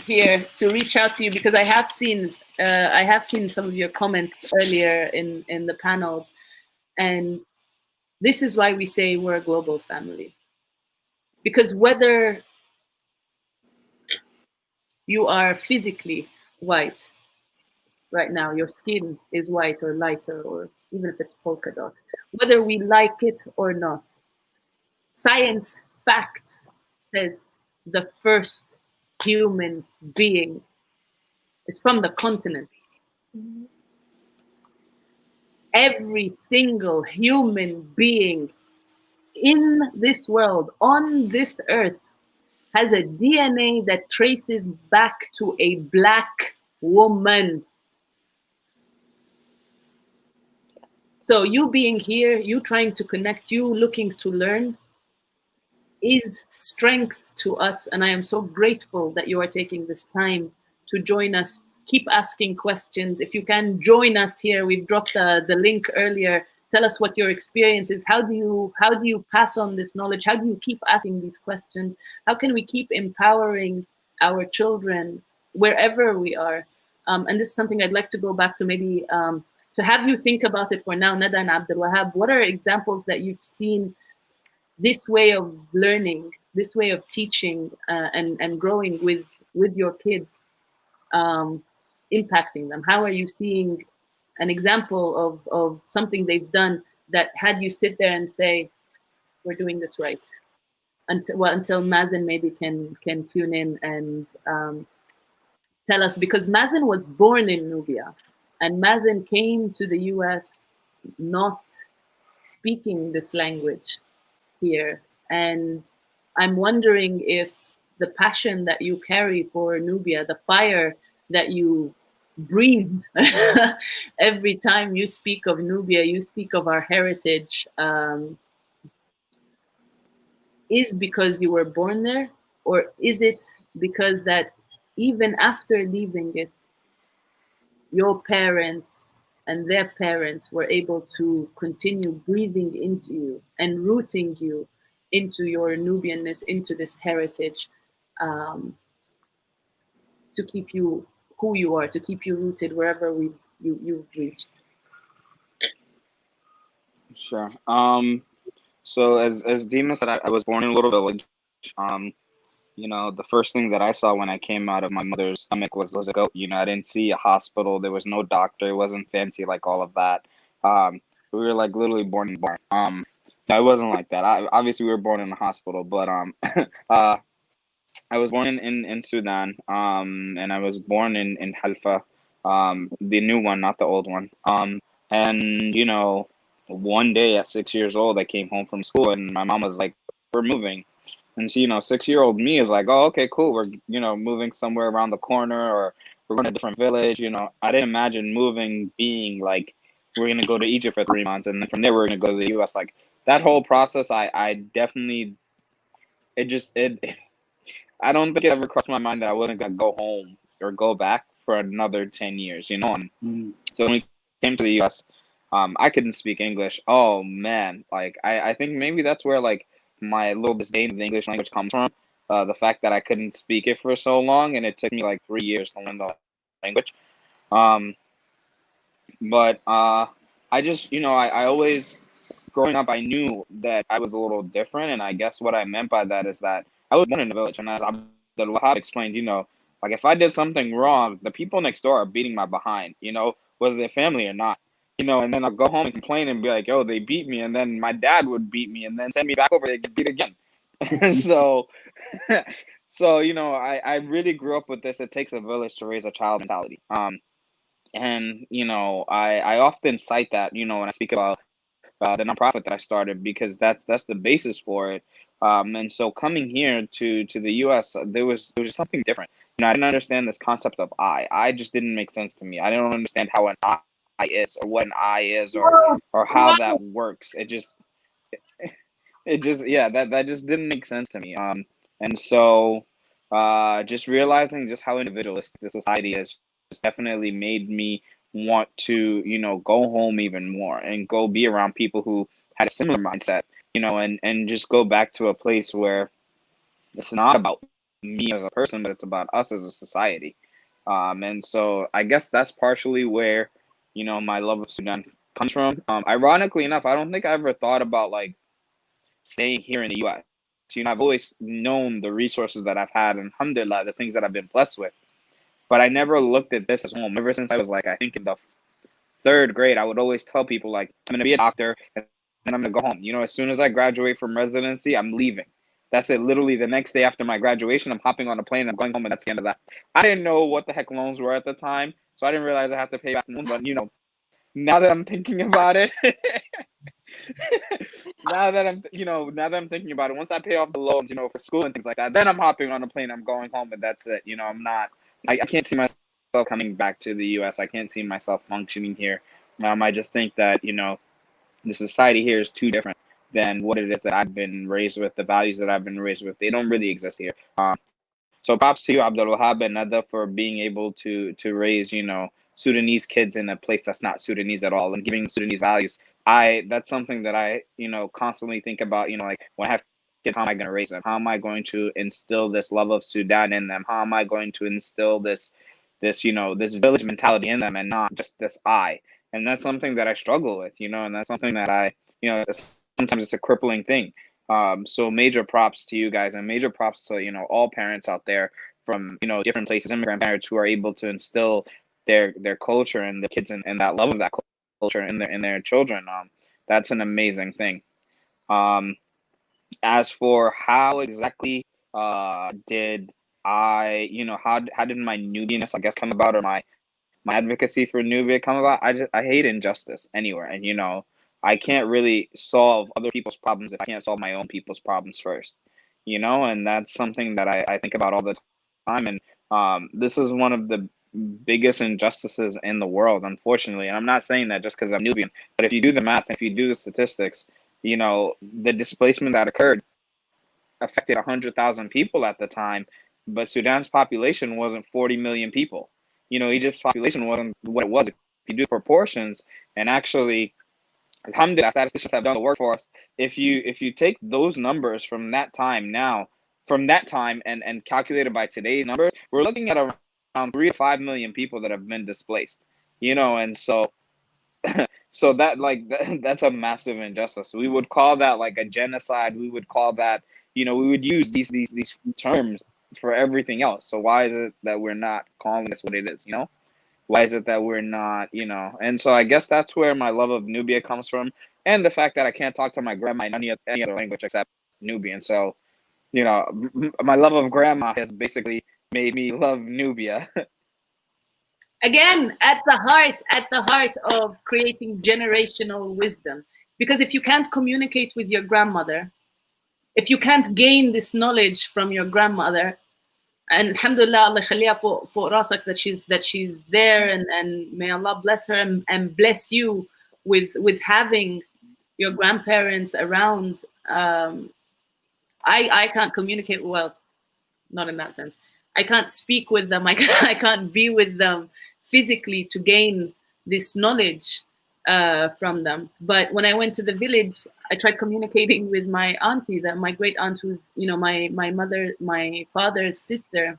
here to reach out to you, because I have seen some of your comments earlier in the panels, and this is why we say we're a global family. Because whether you are physically white right now, your skin is white or lighter, or even if it's polka dot, whether we like it or not, science facts says the first human being is from the continent. Every single human being in this world, on this earth, has a DNA that traces back to a black woman. So you being here, you trying to connect, you looking to learn, is strength to us. And I am so grateful that you are taking this time to join us. Keep asking questions. If you can join us here, we've dropped the link earlier. Tell us what your experience is. How do you pass on this knowledge? How do you keep asking these questions? How can we keep empowering our children wherever we are? And this is something I'd like to go back to, maybe to have you think about it for now, Nada and Abdul Wahab. What are examples that you've seen this way of learning, this way of teaching and growing with your kids, impacting them? How are you seeing an example of something they've done that had you sit there and say, we're doing this right? Until Mazen maybe can tune in and tell us, because Mazen was born in Nubia, and Mazen came to the US not speaking this language here. And I'm wondering if the passion that you carry for Nubia, the fire that you breathe every time you speak of Nubia, you speak of our heritage, is because you were born there? Or is it because that even after leaving it, your parents and their parents were able to continue breathing into you and rooting you into your Nubianness, into this heritage, to keep you who you are, to keep you rooted wherever you've reached? Sure. So as Dima said, I was born in a little village. You know, the first thing that I saw when I came out of my mother's stomach was a goat. You know, I didn't see a hospital. There was no doctor. It wasn't fancy like all of that. We were like literally born in a barn. No, it wasn't like that. Obviously we were born in a hospital, but I was born in Sudan. And I was born in Halfa, the new one, not the old one. And you know, one day at 6 years old, I came home from school, and my mom was like, "We're moving." And so, you know, 6-year-old me is like, oh, okay, cool. We're, you know, moving somewhere around the corner, or we're going to a different village. You know, I didn't imagine moving being like, we're going to go to Egypt for 3 months, and then from there, we're going to go to the US. Like, that whole process, I definitely, I don't think it ever crossed my mind that I wasn't going to go home or go back for another 10 years, you know? And so when we came to the US, I couldn't speak English. Oh, man. Like, I think maybe that's where, like, my little disdain of the English language comes from. the fact that I couldn't speak it for so long, and it took me like 3 years to learn the language. Um, but I just, I always, growing up, I knew that I was a little different, and I guess what I meant by that is that I was born in a village, and as Abdul Wahab explained, like if I did something wrong, the people next door are beating my behind, whether they're family or not. And then I'll go home and complain and be like, "Oh, they beat me," and then my dad would beat me, and then send me back over there to get beat again. So, so I really grew up with this. It takes a village to raise a child mentality. And I often cite that when I speak about the nonprofit that I started, because that's the basis for it. And so coming here to the U.S., there was something different. I didn't understand this concept of I. I just didn't make sense to me. I don't understand how an I is, or what an I is, or how that works. It just yeah, that just didn't make sense to me. And so just realizing just how individualistic the society is just definitely made me want to go home even more and go be around people who had a similar mindset, and just go back to a place where it's not about me as a person, but it's about us as a society. And so I guess that's partially where my love of Sudan comes from. Ironically enough, I don't think I ever thought about like staying here in the US. I've always known the resources that I've had, and alhamdulillah, the things that I've been blessed with. But I never looked at this as home. Ever since I was like, I think in the third grade, I would always tell people like, I'm going to be a doctor and then I'm going to go home. As soon as I graduate from residency, I'm leaving. That's it. Literally the next day after my graduation, I'm hopping on a plane and I'm going home, and that's the end of that. I didn't know what the heck loans were at the time, so I didn't realize I had to pay back loans. But now that I'm thinking about it, now that I'm thinking about it, once I pay off the loans, for school and things like that, then I'm hopping on a plane, I'm going home, and that's it. I can't see myself coming back to the U.S. I can't see myself functioning here. I just think that, the society here is too different than what it is that I've been raised with. The values that I've been raised with, they don't really exist here. So props to you, Abdul Wahab and Nada, for being able to raise, Sudanese kids in a place that's not Sudanese at all, and giving Sudanese values. That's something that I, constantly think about, like when I have kids, how am I going to raise them? How am I going to instill this love of Sudan in them? How am I going to instill this village mentality in them, and not just this I? And that's something that I struggle with, and that's something that sometimes it's a crippling thing. So major props to you guys, and major props to all parents out there from different places, immigrant parents who are able to instill their culture and the kids and that love of that culture in their children. That's an amazing thing. As for how exactly did I how did my Nubianness, I guess, come about, or my advocacy for Nubia come about? I hate injustice anywhere, and I can't really solve other people's problems if I can't solve my own people's problems first. And that's something that I think about all the time. And this is one of the biggest injustices in the world, unfortunately. And I'm not saying that just because I'm Nubian, but if you do the math, if you do the statistics, the displacement that occurred affected 100,000 people at the time, but Sudan's population wasn't 40 million people. Egypt's population wasn't what it was. If you do proportions, and actually, alhamdulillah, statisticians have done the work for us. If you take those numbers from that time and calculate it by today's numbers, we're looking at around 3 to 5 million people that have been displaced. And so that's a massive injustice. We would call that like a genocide. We would call that, we would use these terms for everything else. So why is it that we're not calling this what it is? Why is it that we're not, And so I guess that's where my love of Nubia comes from, and the fact that I can't talk to my grandma in any other language except Nubian. So, my love of grandma has basically made me love Nubia. Again, at the heart of creating generational wisdom. Because if you can't communicate with your grandmother, if you can't gain this knowledge from your grandmother, and alhamdulillah, Allah يخليها فوق راسك, that she's there, and may Allah bless her and bless you with having your grandparents around. I can't communicate well, not in that sense. I can't speak with them. I can't be with them physically to gain this knowledge from them. But when I went to the village, I tried communicating with my auntie, that my great aunt, who's, you know, my father's sister.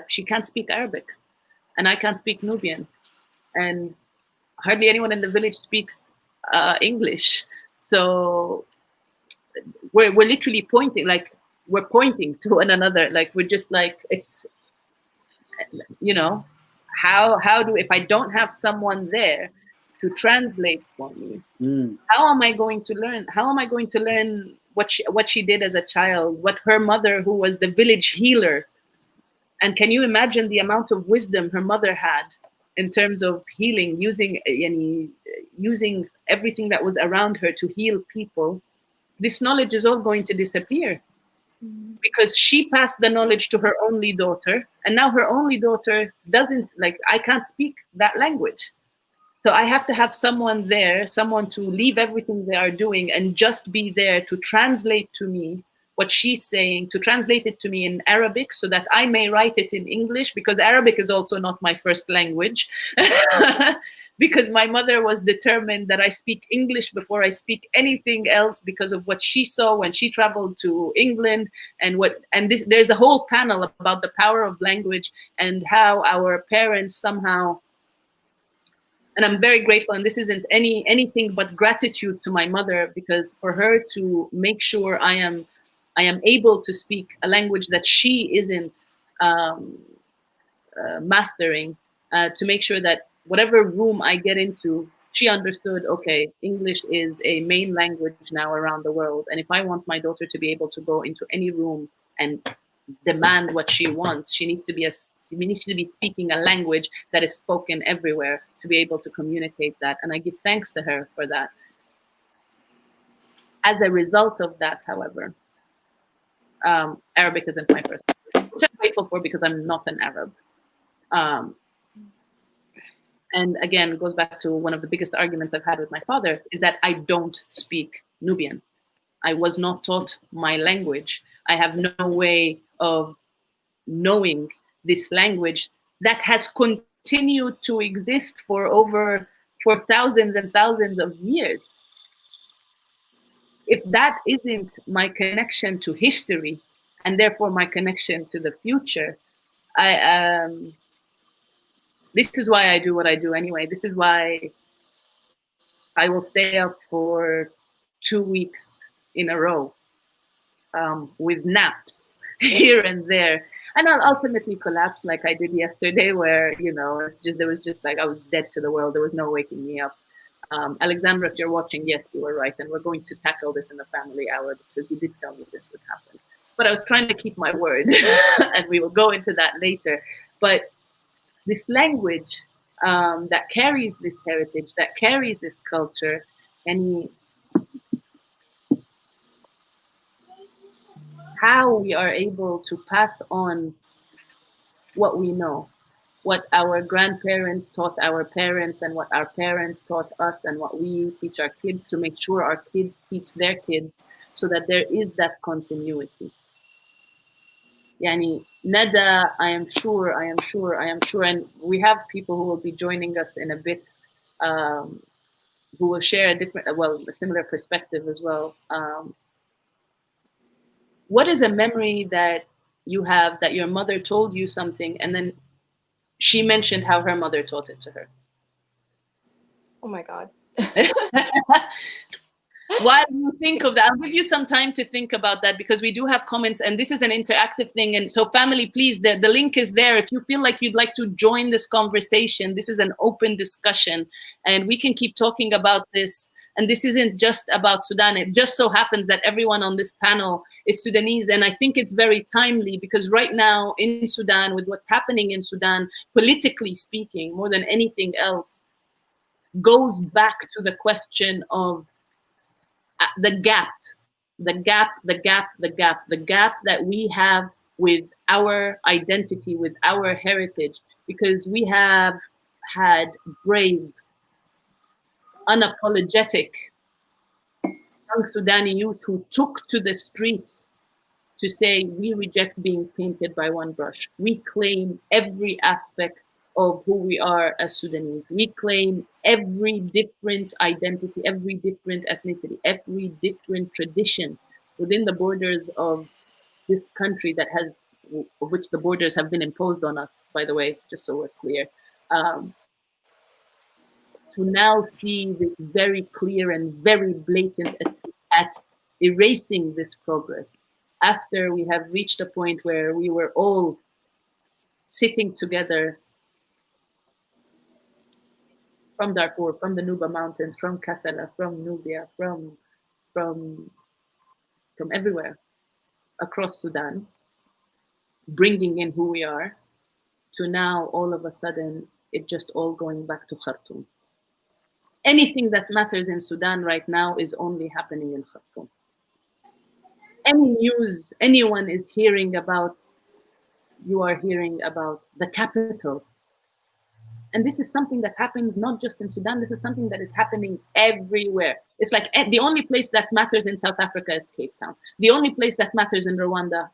She can't speak Arabic, and I can't speak Nubian, and hardly anyone in the village speaks English. So we're literally pointing, like we're pointing to one another, like we're just like, it's, you know, how do, if I don't have someone there to translate for me, how am I going to learn? How am I going to learn what she did as a child, what her mother, who was the village healer, and can you imagine the amount of wisdom her mother had in terms of healing, using everything that was around her to heal people? This knowledge is all going to disappear because she passed the knowledge to her only daughter, and now her only daughter doesn't, like, I can't speak that language. So I have to have someone there, someone to leave everything they are doing and just be there to translate to me what she's saying, to translate it to me in Arabic so that I may write it in English, because Arabic is also not my first language. Because my mother was determined that I speak English before I speak anything else, because of what she saw when she traveled to England, and there's a whole panel about the power of language and how our parents somehow, and I'm very grateful, and this isn't anything but gratitude to my mother, because for her to make sure I am able to speak a language that she isn't mastering, to make sure that whatever room I get into, she understood, okay, English is a main language now around the world, and if I want my daughter to be able to go into any room and demand what she wants, she needs to be speaking a language that is spoken everywhere to be able to communicate that. And I give thanks to her for that. As a result of that, however, Arabic isn't my first language, which I'm grateful for because I'm not an Arab. And again, it goes back to one of the biggest arguments I've had with my father, is that I don't speak Nubian. I was not taught my language. I have no way of knowing this language that has continued to exist for thousands and thousands of years. If that isn't my connection to history, and therefore my connection to the future, this is why I do what I do anyway. This is why I will stay up for 2 weeks in a row, with naps here and there, and I'll ultimately collapse like I did yesterday, where, you know, there was just like I was dead to the world. There was no waking me up. Alexandra, if you're watching, yes, you were right, and we're going to tackle this in the family hour because you did tell me this would happen. But I was trying to keep my word, and we will go into that later. But this language that carries this heritage, that carries this culture, and how we are able to pass on what we know, what our grandparents taught our parents, and what our parents taught us, and what we teach our kids, to make sure our kids teach their kids, so that there is that continuity. Yani, Nada, I am sure, and we have people who will be joining us in a bit, who will share a similar perspective as well. What is a memory that you have that your mother told you something, and then she mentioned how her mother taught it to her? Oh my God. While you think of that, I'll give you some time to think about that, because we do have comments, and this is an interactive thing. And so family, please, the link is there. If you feel like you'd like to join this conversation, this is an open discussion, and we can keep talking about this. And this isn't just about Sudan. It just so happens that everyone on this panel is Sudanese. And I think it's very timely, because right now in Sudan, with what's happening in Sudan, politically speaking, more than anything else, goes back to the question of the gap that we have with our identity, with our heritage, because we have had brave, unapologetic young Sudani youth who took to the streets to say, we reject being painted by one brush. We claim every aspect of who we are as Sudanese. We claim every different identity, every different ethnicity, every different tradition within the borders of this country that has, of which the borders have been imposed on us, by the way, just so we're clear. Um, to now see this very clear and very blatant at erasing this progress after we have reached a point where we were all sitting together from Darfur, from the Nuba Mountains, from Kassala, from Nubia, from from everywhere across Sudan, bringing in who we are, to now all of a sudden it just all going back to Khartoum. Anything that matters in Sudan right now is only happening in Khartoum. Any news anyone is hearing about, you are hearing about the capital. And this is something that happens not just in Sudan, this is something that is happening everywhere. It's like the only place that matters in South Africa is Cape Town. The only place that matters in Rwanda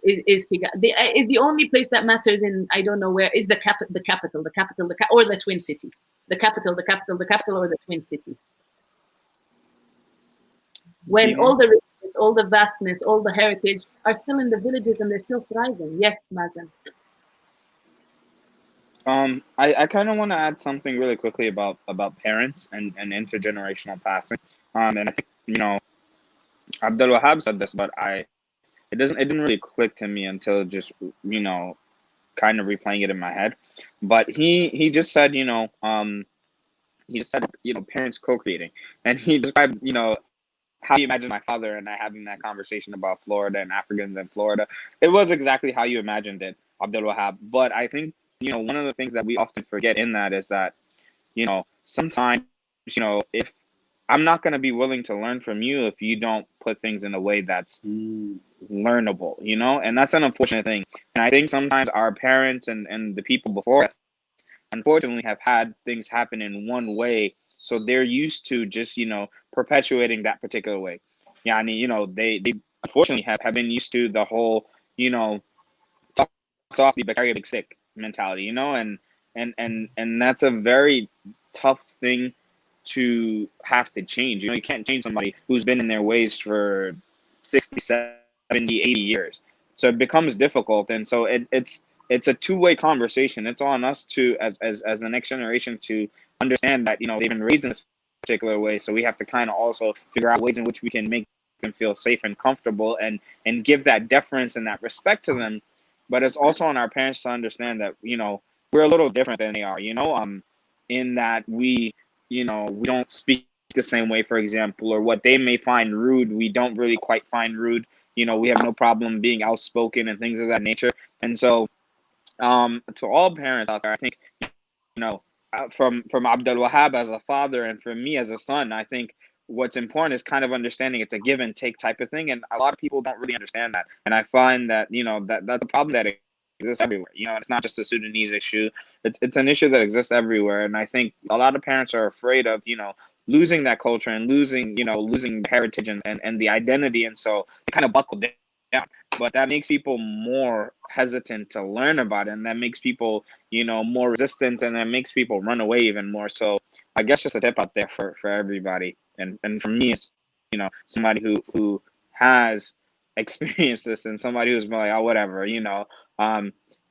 is Kigali. The only place that matters in, I don't know where, is the capital, or the Twin City. The capital, or the Twin City. When all the richness, all the vastness, all the heritage are still in the villages and they're still thriving. Yes, Mazen. I kind of want to add something really quickly about parents and intergenerational passing. And I think, Abdul Wahab said this, but it didn't really click to me until just, kind of replaying it in my head. But he just said, parents co-creating, and he described, how you imagine my father and I having that conversation about Florida and Africans in Florida. It was exactly how you imagined it, Abdul Wahab. But I think, one of the things that we often forget in that is that, sometimes, if I'm not going to be willing to learn from you if you don't put things in a way that's learnable, and that's an unfortunate thing. And I think sometimes our parents and the people before us, unfortunately, have had things happen in one way. So they're used to just, perpetuating that particular way. Yeah, I mean, they unfortunately have been used to the whole, talk softly but carry a big stick mentality, and that's a very tough thing to have to change. You can't change somebody who's been in their ways for 60, 70, 80 years. So it becomes difficult. And so it's a two-way conversation. It's on us to, as the next generation, to understand that, they've been raised in this particular way. So we have to kind of also figure out ways in which we can make them feel safe and comfortable and give that deference and that respect to them. But it's also on our parents to understand that, we're a little different than they are, in that we don't speak the same way, for example, or what they may find rude, we don't really quite find rude. We have no problem being outspoken and things of that nature. And so, to all parents out there, I think, from Abdul Wahab as a father and from me as a son, I think what's important is kind of understanding it's a give and take type of thing. And a lot of people don't really understand that. And I find that, that's a problem that exists everywhere. It's not just a Sudanese issue. It's an issue that exists everywhere. And I think a lot of parents are afraid of, losing that culture and losing the heritage and the identity. And so they kind of buckle down. But that makes people more hesitant to learn about it. And that makes people, more resistant, and that makes people run away even more. So I guess just a tip out there for everybody. And for me, it's, somebody who has experienced this and somebody who's been like, oh, whatever,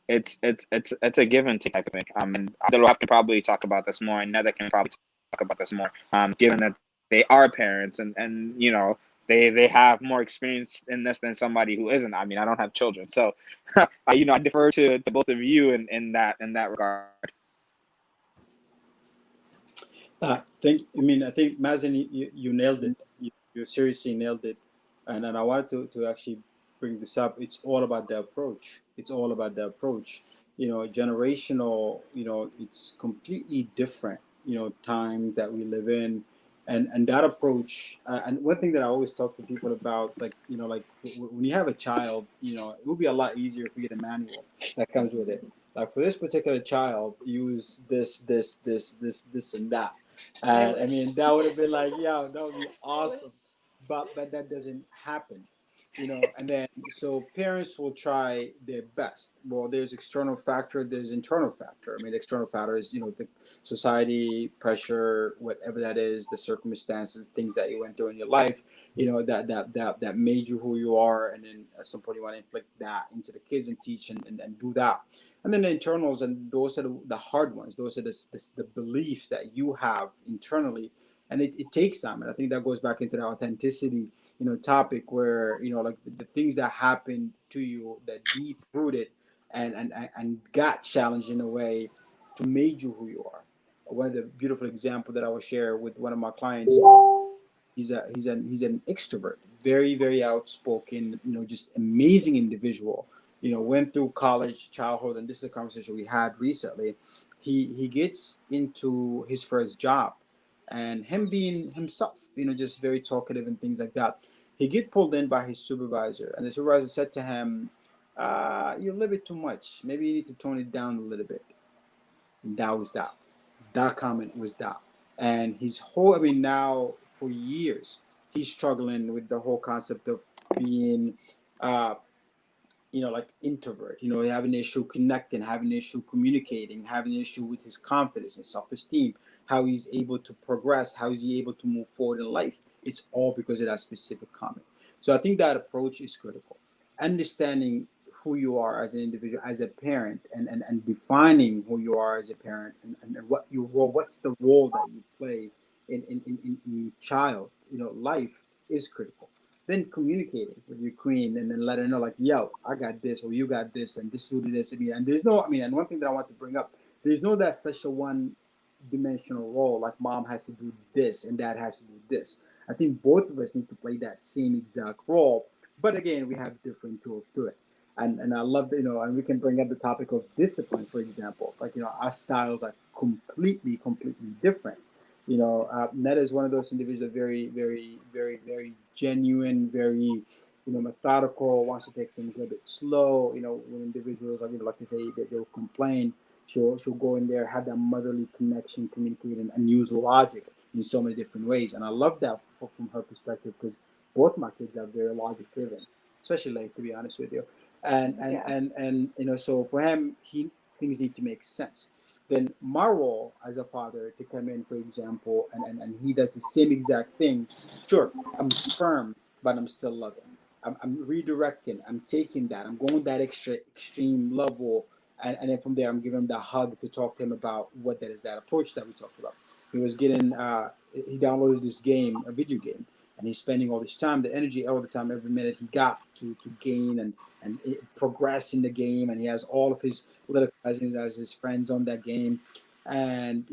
it's a give and take type of thing. And Abdul Wahab can probably talk about this more, and Neda can probably talk about this more, given that they are parents and they have more experience in this than somebody who isn't. I mean, I don't have children, so I defer to both of you in that regard. I think Mazen, you nailed it. You seriously nailed it. And I wanted to actually bring this up. It's all about the approach. It's all about the approach. Generational, it's completely different, time that we live in. And that approach, and one thing that I always talk to people about, like when you have a child, it would be a lot easier if we get a manual that comes with it. Like for this particular child, use this, and that. I mean, that would have been like, yeah, that would be awesome. But that doesn't happen. And then so parents will try their best. Well, there's external factor, there's internal factor. I mean, the external factor is, the society pressure, whatever that is, the circumstances, things that you went through in your life, that made you who you are. And then at some point you want to inflict that into the kids and teach and do that. And then the internals, and those are the hard ones. Those are the beliefs that you have internally. And it takes time. And I think that goes back into the authenticity topic, where like the things that happened to you, that deep rooted and got challenged in a way to made you who you are. One of the beautiful example that I will share with one of my clients, he's an extrovert, very, very outspoken, just amazing individual, went through college, childhood, and this is a conversation we had recently. He gets into his first job, and him being himself, just very talkative and things like that. He get pulled in by his supervisor, and the supervisor said to him, "You're a little bit too much. Maybe you need to tone it down a little bit." And that was that. That comment was that. And his whole, I mean, now for years, he's struggling with the whole concept of being, like introvert, having an issue connecting, having an issue communicating, having an issue with his confidence and self-esteem, how he's able to progress, how is he able to move forward in life. It's all because of that specific comment. So I think that approach is critical. Understanding who you are as an individual, as a parent, and defining who you are as a parent, and what your role, what's the role that you play in your child, life is critical. Then communicating with your queen, and then let her know, like, yo, I got this, or you got this, and this is what it is to me. And there's no, I mean, and one thing that I want to bring up, there's no that such a one dimensional role, like mom has to do this and dad has to do this. I think both of us need to play that same exact role, but again, we have different tools to it. And I love that, and we can bring up the topic of discipline, for example. Like, our styles are completely different. Netta is one of those individuals, very, very, very, very genuine, very, methodical, wants to take things a little bit slow. When individuals, like they say, they'll complain, she'll go in there, have that motherly connection, communicate, and use logic in so many different ways. And I love that from her perspective, because both my kids are very logic driven, especially like, to be honest with you. And so for him, things need to make sense. Then my role as a father to come in, for example, and he does the same exact thing. Sure, I'm firm, but I'm still loving. I'm redirecting. I'm taking that. I'm going that extra extreme level, and then from there, I'm giving him that hug to talk to him about what that is, that approach that we talked about. He was getting, he downloaded this game, a video game, and he's spending all this time, the energy, all the time, every minute he got to gain and progress in the game. And he has all of his little cousins as his friends on that game. And,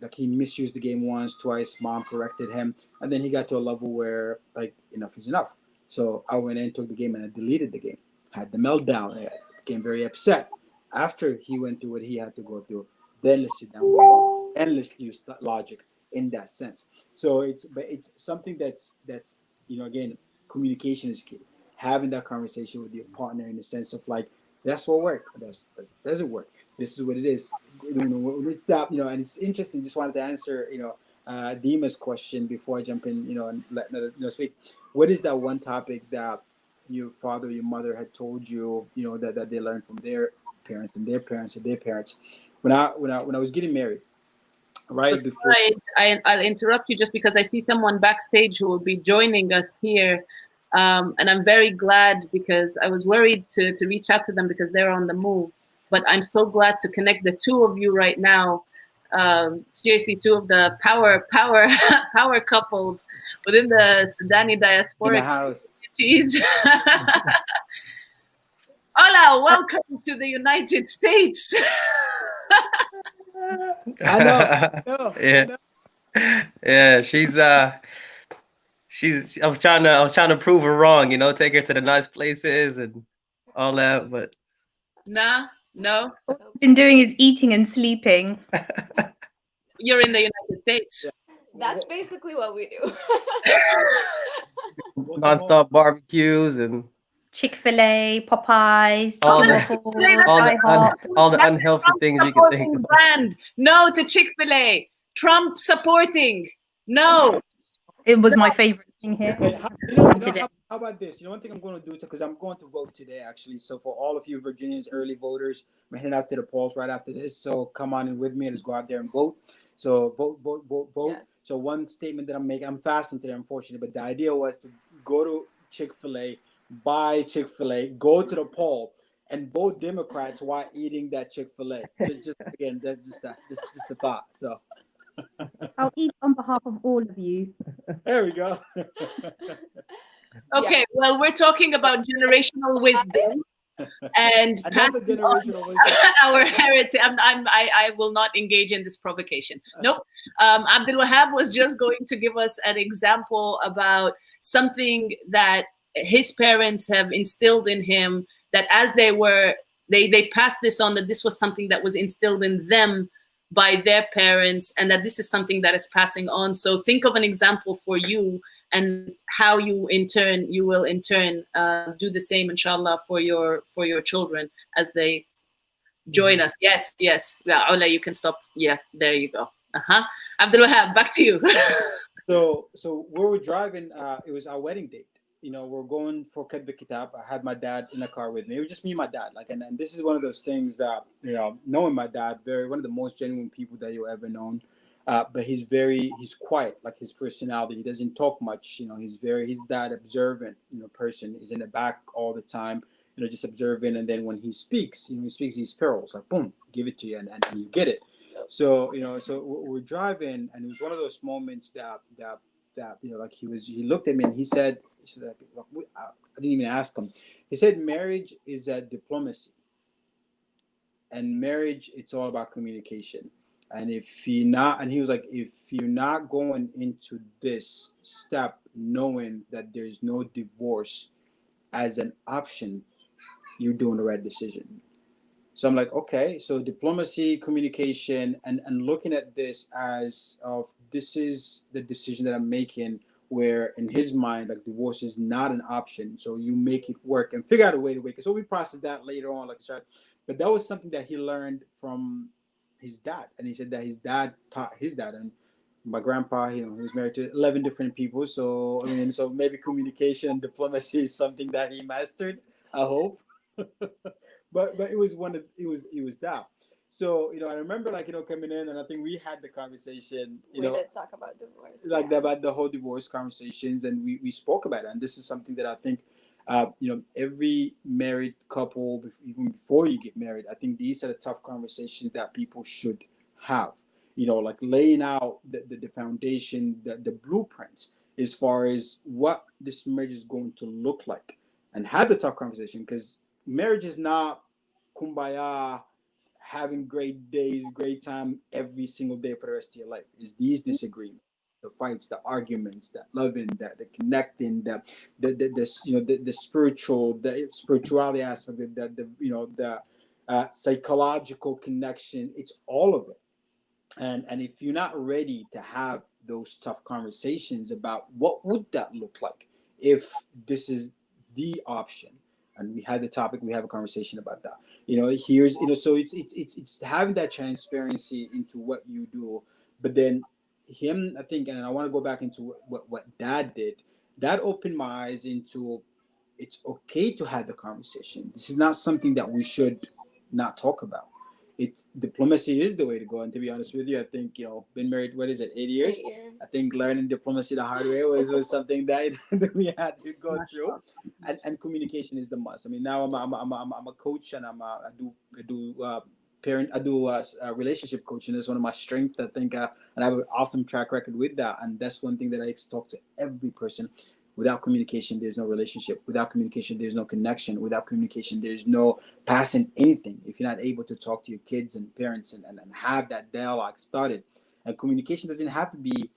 like he misused the game once, twice, mom corrected him. And then he got to a level where, like, enough is enough. So I went in, took the game, and I deleted the game. Had the meltdown. I became very upset. After he went through what he had to go through, then let's sit down and let's use logic in that sense. So it's something that's again, communication is key. Having that conversation with your partner in the sense of, like, that's what works, that doesn't work, this is what it is. Let's stop. And it's interesting. Just wanted to answer Dima's question before I jump in. And let speak. What is that one topic that your father, your mother had told you, that they learned from their parents and their parents and their parents? When I was getting married, right before I'll interrupt you just because I see someone backstage who will be joining us here, and I'm very glad, because I was worried to reach out to them because they're on the move, but I'm so glad to connect the two of you right now. Seriously, two of the power couples within the Sudani diasporic communities. Hola, welcome to the United States. I know. Yeah, she's I was trying to prove her wrong, take her to the nice places and all that, but No. All I've been doing is eating and sleeping. You're in the United States. That's basically what we do. non-stop barbecues and Chick-fil-A, Popeyes, all the unhealthy things you can think of. Brand. No to Chick-fil-A. Trump supporting. No. It was my favorite being here Hey, you know, today. how about this? You know, one thing I'm going to do, because I'm going to vote today, actually. So for all of you Virginians, early voters, I'm heading out to the polls right after this. So come on in with me and let's go out there and vote. So vote, vote, vote, vote. Yes. So one statement that I'm making, I'm fasting today, unfortunately, but the idea was to go to Chick-fil-A, buy Chick-fil-A, go to the poll, and vote Democrats while eating that Chick-fil-A. Just again, that's just a thought. So I'll eat on behalf of all of you. there we go. Okay, well, we're talking about generational wisdom and And that's a passing on generational wisdom. our heritage. I will not engage in this provocation. Nope. Abdul Wahab was just going to give us an example about something that his parents have instilled in him, that as they passed this on, that this was something that was instilled in them by their parents, and that this is something that is passing on. So think of an example for you, and how you will in turn do the same, inshallah, for your children as they join us. Yes, yes. Yeah, Ola, you can stop. Yeah, there you go. Abdul Wahab, back to you. So where we're driving, it was our wedding date. You know, we're going for Kadba Kitab. I had my dad in the car with me. It was just me and my dad. Like, and this is one of those things that, you know, knowing my dad, one of the most genuine people that you'll ever known. But he's quiet, like his personality. He doesn't talk much. You know, he's that observant, you know, person. He's in the back all the time, you know, just observing. And then when he speaks, he speaks these pearls, like boom, give it to you, and you get it. So, you know, so we're driving, and it was one of those moments that you know, like he looked at me and he said, I didn't even ask him. He said, marriage is a diplomacy, and marriage, it's all about communication. And he was like, if you're not going into this step knowing that there's no divorce as an option, you're doing the right decision. So I'm like, okay, so diplomacy, communication, and looking at this as of this is the decision that I'm making, where in his mind, like, divorce is not an option. So you make it work and figure out a way to make it. So we processed that later on, like I said. But that was something that he learned from his dad. And he said that his dad taught his dad. And my grandpa, you know, he was married to 11 different people. So, I mean, so maybe communication and diplomacy is something that he mastered, I hope. but it was that. So, you know, I remember, like, you know, coming in, and I think we had the conversation, we did talk about divorce, like about the whole divorce conversations, and we spoke about it. And this is something that I think, you know, every married couple, even before you get married, I think these are the tough conversations that people should have. You know, like laying out the foundation, the blueprints as far as what this marriage is going to look like, and have the tough conversation, because marriage is not kumbaya, having great days, great time every single day for the rest of your life. Is these disagreements, the fights, the arguments, that loving, the connecting, the spiritual, the spirituality aspect, the psychological connection. It's all of it. And if you're not ready to have those tough conversations about what would that look like if this is the option, and we had the topic, we have a conversation about that. You know, here's, you know, so it's having that transparency into what you do. But then him, I think, and I want to go back into what dad did. That opened my eyes into, it's okay to have the conversation. This is not something that we should not talk about. Diplomacy is the way to go. And to be honest with you, I think, you know, been married, what is it, 8 years? 8 years. I think learning diplomacy the hard way was something that we had to go through. And communication is the must. I mean, now I'm a coach, and I do relationship coaching. That's one of my strengths, I think, and I have an awesome track record with that. And that's one thing that I talk to every person. Without communication, there's no relationship. Without communication, there's no connection. Without communication, there's no passing anything. If you're not able to talk to your kids and parents and have that dialogue started. And communication doesn't have to be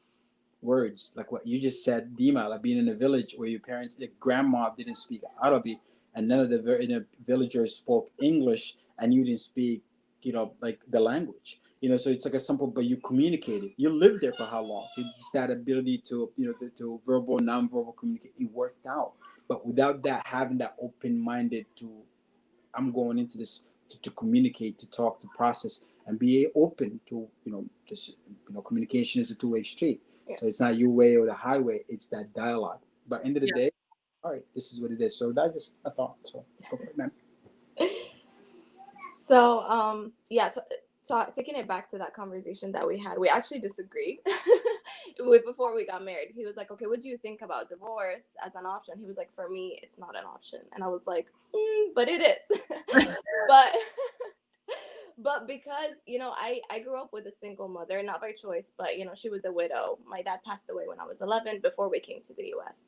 words, like what you just said, Dima, like being in a village where your parents, your grandma didn't speak Arabic, and none of the villagers spoke English, and you didn't speak, you know, like the language. You know, so it's like a simple, but you communicated. You lived there for how long? It's just that ability to, you know, to verbal, non-verbal communicate. It worked out. But without that, having that open-minded to, I'm going into this to communicate, to talk, to process, and be open to, you know, this, you know, communication is a two-way street. So it's not your way or the highway. It's that dialogue. But end of the Yeah. day, all right, this is what it is. So that's just a thought. So go for it, man. So yeah, taking it back to that conversation that we had, we actually disagreed before we got married. He was like, okay, what do you think about divorce as an option? He was like, for me, it's not an option. And I was like, but it is. but but because, you know, I grew up with a single mother, not by choice, but, you know, she was a widow. My dad passed away when I was 11 before we came to the US.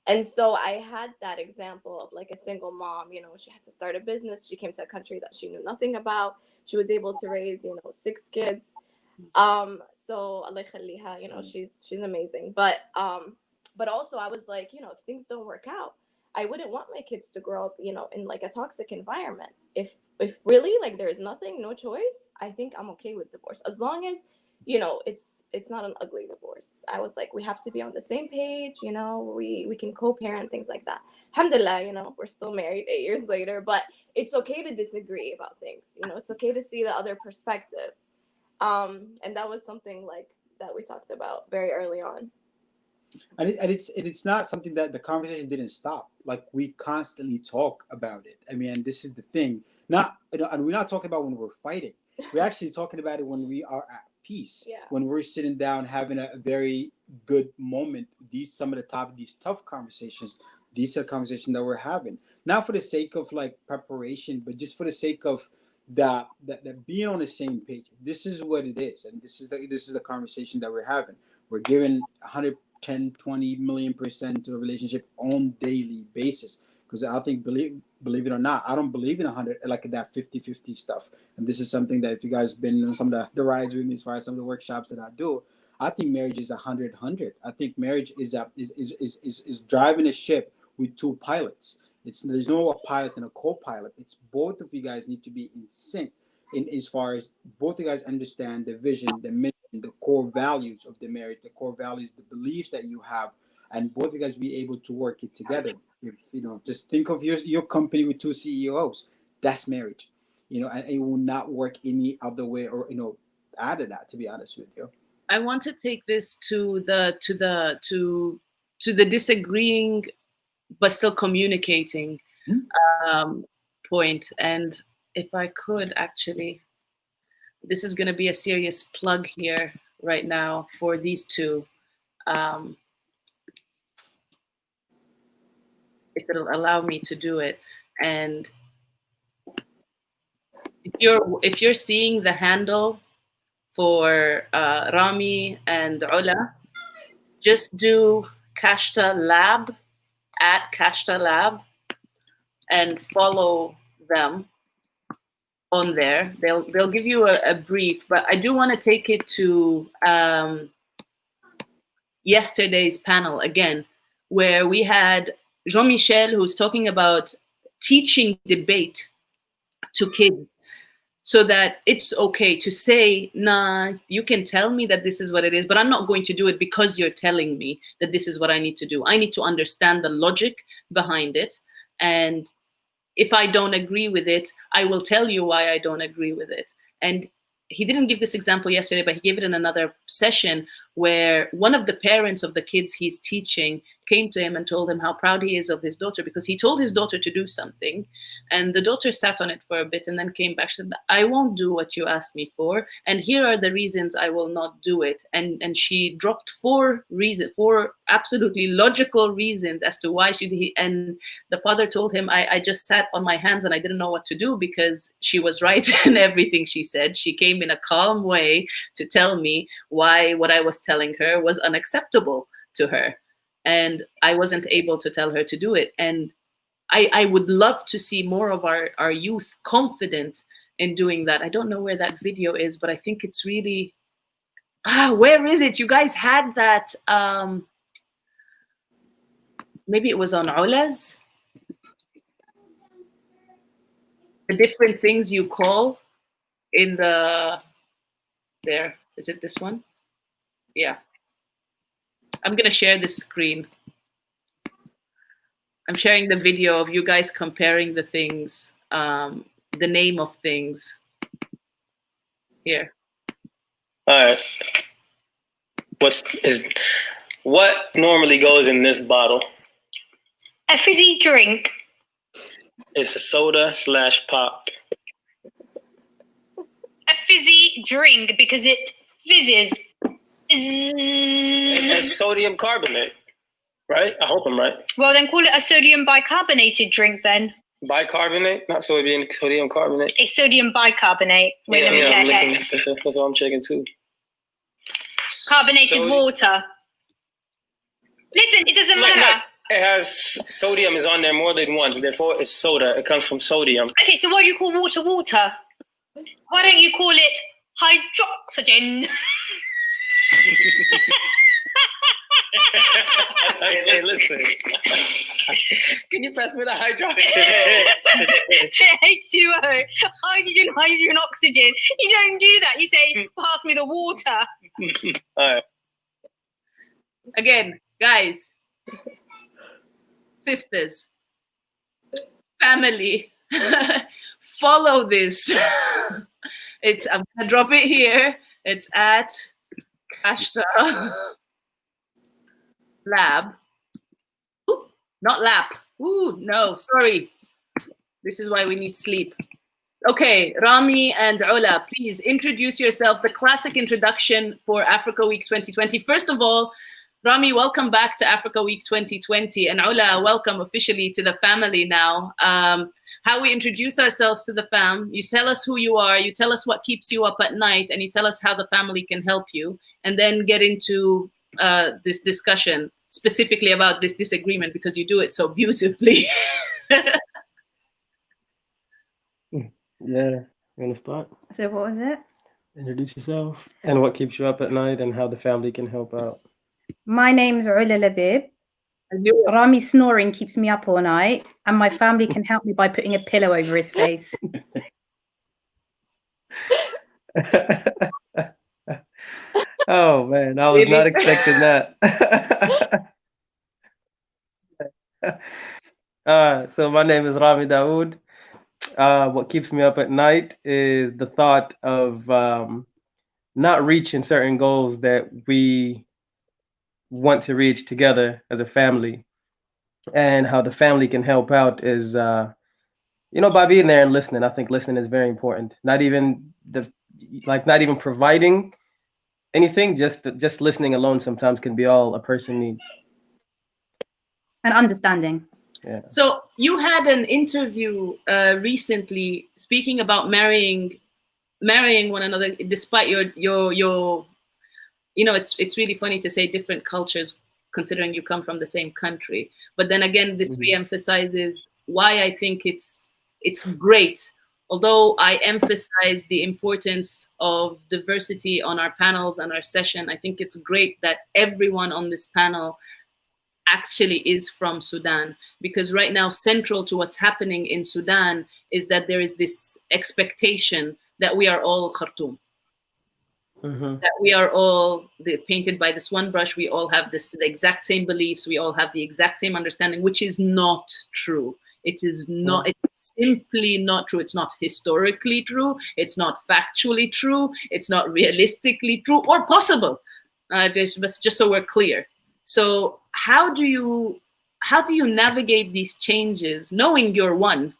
And so I had that example of like a single mom. You know, she had to start a business. She came to a country that she knew nothing about. She was able to raise, you know, 6 kids. So Allah khaliha, you know, she's amazing. But also I was like, you know, if things don't work out, I wouldn't want my kids to grow up, you know, in like a toxic environment. If really like there's nothing, no choice, I think I'm okay with divorce, as long as, you know, it's not an ugly divorce. I was like, we have to be on the same page, you know, we can co-parent, things like that. Alhamdulillah, you know, we're still married 8 years later, but it's okay to disagree about things, you know, it's okay to see the other perspective. And that was something like that we talked about very early on. And it's not something that the conversation didn't stop. Like we constantly talk about it. I mean, and this is the thing. Not, you know, and we're not talking about when we're fighting. We're actually talking about it when we are at peace. Yeah. When we're sitting down having a very good moment. These these tough conversations. These are conversations that we're having. Not for the sake of like preparation, but just for the sake of that being on the same page. This is what it is, and this is the conversation that we're having. We're giving 110, 20 million% to the relationship on daily basis. Because I think, believe it or not, I don't believe in 100, like that 50-50 stuff. And this is something that if you guys been on some of the rides with me, as far as some of the workshops that I do, I think marriage is 100-100. I think marriage is driving a ship with 2 pilots. There's no a pilot and a co-pilot. It's both of you guys need to be in sync, in as far as both of you guys understand the vision, the mission, the core values of the marriage, the core values, the beliefs that you have, and both of you guys be able to work it together. If you know, just think of your company with 2 CEOs. That's marriage, you know, and it will not work any other way, or, you know, out of that. To be honest with you, I want to take this to the disagreeing but still communicating point. And if I could actually, this is going to be a serious plug here right now for these two. If it'll allow me to do it. And if you're seeing the handle for Rami and Ola, just do Kashta Lab, at Kashta Lab, and follow them on there. They'll give you a brief, but I do want to take it to yesterday's panel again, where we had Jean-Michel, who's talking about teaching debate to kids, so that it's okay to say, nah, you can tell me that this is what it is, but I'm not going to do it because you're telling me that this is what I need to do. I need to understand the logic behind it. And if I don't agree with it, I will tell you why I don't agree with it. And he didn't give this example yesterday, but he gave it in another session, where one of the parents of the kids he's teaching came to him and told him how proud he is of his daughter, because he told his daughter to do something, and the daughter sat on it for a bit and then came back. She said, I won't do what you asked me for, and here are the reasons I will not do it. And she dropped 4 absolutely logical reasons as to why and the father told him, I just sat on my hands and I didn't know what to do, because she was right in everything she said. She came in a calm way to tell me why what I was telling her was unacceptable to her. And I wasn't able to tell her to do it. And I would love to see more of our youth confident in doing that. I don't know where that video is, but I think it's really, where is it? You guys had that, maybe it was on Ola's, the different things you call in the, there, is it this one? Yeah. I'm gonna share this screen. I'm sharing the video of you guys comparing the things, the name of things. Here. All right. What normally goes in this bottle? A fizzy drink. It's a soda / pop. A fizzy drink because it fizzes. It's sodium carbonate, right? I hope I'm right. Well, then call it a sodium bicarbonated drink then. Bicarbonate, not sodium carbonate. It's sodium bicarbonate. Wait, let me check it. That's what I'm checking too. Carbonated water. Listen, it doesn't matter. It has sodium is on there more than once, therefore it's soda. It comes from sodium. Okay, so why do you call water water? Why don't you call it hydroxygen? Hey, listen. Can you pass me the hydroxygen? H2O, hydrogen, oxygen. You don't do that. You say, pass me the water. All right. Again, guys, sisters, family, follow this. I'm gonna drop it here. It's at Kashta Lab. Ooh, not lap. Ooh, no, sorry. This is why we need sleep. Okay, Rami and Ola, please introduce yourself, the classic introduction for Africa Week 2020. First of all, Rami, welcome back to Africa Week 2020. And Ola, welcome officially to the family now. How we introduce ourselves to the fam. You tell us who you are, you tell us what keeps you up at night, and you tell us how the family can help you, and then get into this discussion specifically about this disagreement because you do it so beautifully. Yeah, you want to start? So what was it? Introduce yourself and what keeps you up at night and how the family can help out. My name's Ula Labib. Rami snoring keeps me up all night, and my family can help me by putting a pillow over his face. Oh man, I was Really? not expecting that. So my name is Rami Dawood. What keeps me up at night is the thought of not reaching certain goals that we want to reach together as a family, and how the family can help out is by being there and listening. I think listening is very important. Not even providing anything, just listening alone sometimes can be all a person needs. And understanding. Yeah. So you had an interview recently speaking about marrying one another despite your it's really funny to say different cultures considering you come from the same country. But then again, this re-emphasizes why I think it's great. Although I emphasize the importance of diversity on our panels and our session, I think it's great that everyone on this panel actually is from Sudan, because right now central to what's happening in Sudan is that there is this expectation that we are all Khartoum. That we are all painted by this one brush. We all have the exact same beliefs. We all have the exact same understanding, which is not true. It is not. It's simply not true. It's not historically true. It's not factually true. It's not realistically true or possible. Just so we're clear. So how do you navigate these changes, knowing you're one?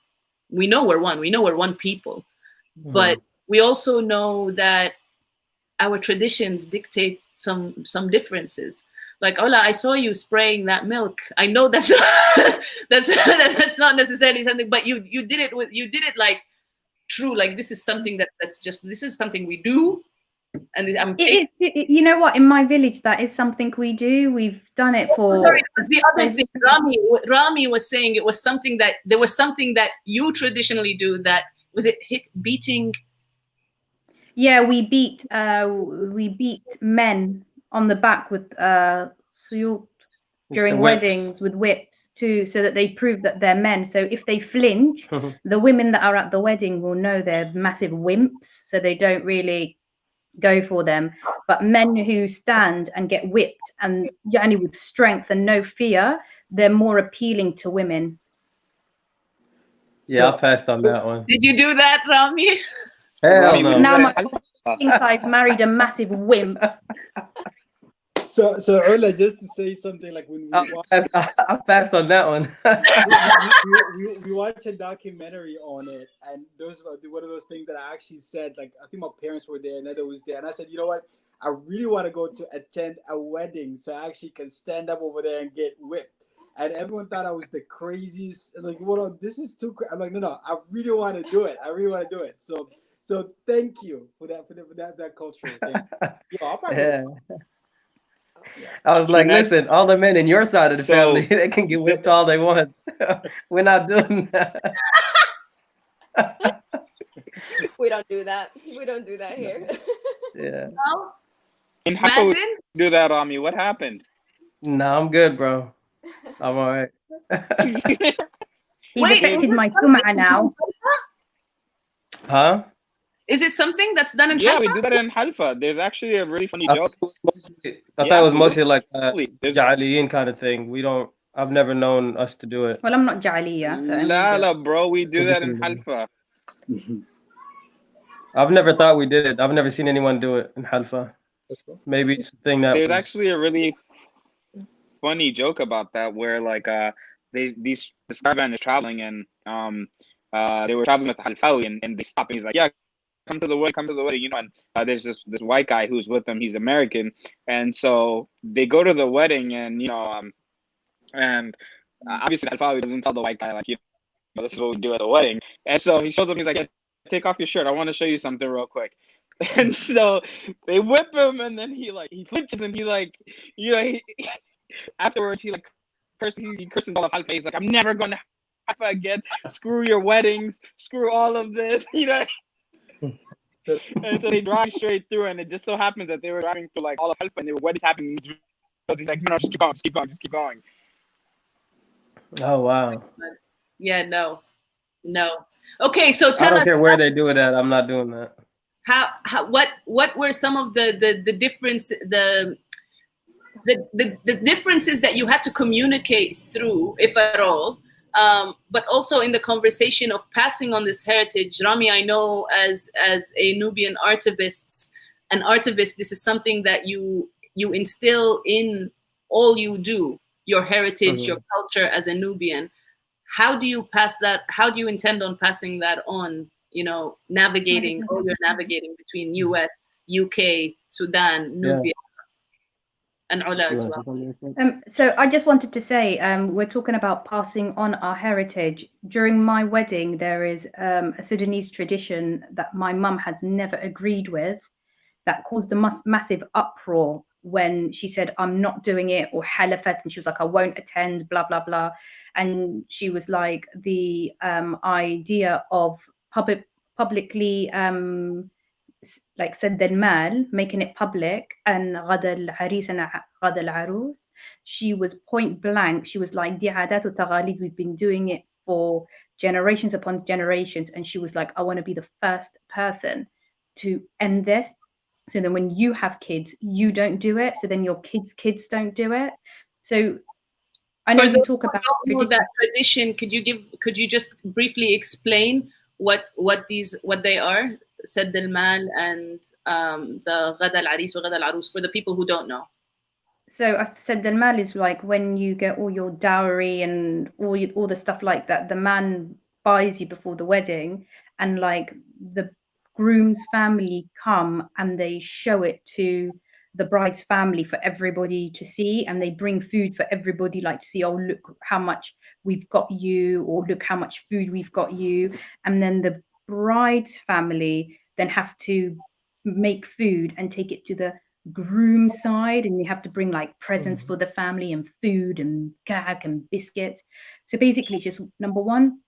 We know we're one. We know we're one people, but we also know that our traditions dictate some differences. Like, Ola, I saw you spraying that milk. I know that's that's not necessarily something, but you did it like true. Like this is something this is something we do. And I'm taking. You know what? In my village, that is something we do. We've done it for. Sorry, the other thing, Rami was saying there was something that you traditionally do. That was it. Beating. Yeah, we beat men on the back with suyut during weddings with whips too, so that they prove that they're men. So if they flinch, the women that are at the wedding will know they're massive wimps, so they don't really go for them. But men who stand and get whipped and with strength and no fear, they're more appealing to women. Yeah, I passed on that one. Did you do that, Rami? Hell no. Now my thinks I've married a massive wimp. So Ola, just to say something, like when we watch, I passed on that one. we watch a documentary on it, and those were one of those things that I actually said. Like, I think my parents were there, Neda was there, and I said, you know what? I really want to go to attend a wedding, so I actually can stand up over there and get whipped. And everyone thought I was the craziest. And like, well, this is too. I'm like, no, I really want to do it. I really want to do it. So thank you for that cultural thing. Yo, I'll probably Yeah. yeah. I was like, Can I- listen, all the men in your side of the So, family, they can get whipped all they want. We're not doing that. We don't do that. We don't do that here. Yeah. No? in how would Mazen? you do that on me? What happened? No, I'm good, bro. I'm all right. He's Wait, affected is my it something sum'a now. Huh? Is it something that's done in Yeah, we Haifa? do that in Halfa. There's actually a really funny I joke. thought it Yeah, was mostly like a absolutely. There's Ja'aliyin kind of thing. I've never known us to do it. Well, I'm not Ja'aliya, so I mean, Lala, bro, we do that in Traditionally. Halfa. I've never thought we did it. I've never seen anyone do it in Halfa. Maybe it's a thing that There's was. actually a really funny joke about that where like this caravan is traveling and they were traveling with Halfawi and they stop and he's like, yeah, come to the wedding, you know, and there's this white guy who's with them, he's American, and so they go to the wedding and you know and obviously Halfawi doesn't tell the white guy like, you know, this is what we do at the wedding, and so he shows up, he's like, yeah, take off your shirt, I want to show you something real quick. And so they whip him and then he flinches and he like, you know, he afterwards he like curses all of Halfa. He's like, I'm never going to Halfa again. Screw your weddings. Screw all of this. You know. And so they drive straight through, and it just so happens that they were driving through like all of Halfa, and their weddings happening. He's like, no, just keep going. Oh wow. Yeah, no. Okay, so I tell don't us care where they do it at. I'm not doing that. what were some of the difference the differences that you had to communicate through, if at all, but also in the conversation of passing on this heritage. Rami, I know as a Nubian artivist, this is something that you instill in all you do, your heritage, your culture as a Nubian. How do you pass that? How do you intend on passing that on? You know, navigating between US, UK, Sudan, Nubia, and Ola as well. So I just wanted to say, we're talking about passing on our heritage. During my wedding, there is a Sudanese tradition that my mum has never agreed with that caused a massive uproar when she said, I'm not doing it, or halafat, and she was like, I won't attend, blah, blah, blah. And she was like, the idea of publicly like said the mal, making it public, and غدا العريس and غدا العروس, she was point blank. She was like, دي عادات وتقاليد, we've been doing it for generations upon generations. And she was like, I want to be the first person to end this. So then when you have kids, you don't do it. So then your kids don't do it. So I know you talk about that tradition. Could you just briefly explain what they are? Said al-mal and the غدا العريس وغدا العروس, for the people who don't know. So said al-mal is like when you get all your dowry and all the stuff like that. The man buys you before the wedding, and like the groom's family come and they show it to the bride's family for everybody to see, and they bring food for everybody, like to see, oh look how much we've got you, or look how much food we've got you. And then the bride's family then have to make food and take it to the groom side, and you have to bring like presents for the family and food and cake and biscuits. So basically it's just, number one,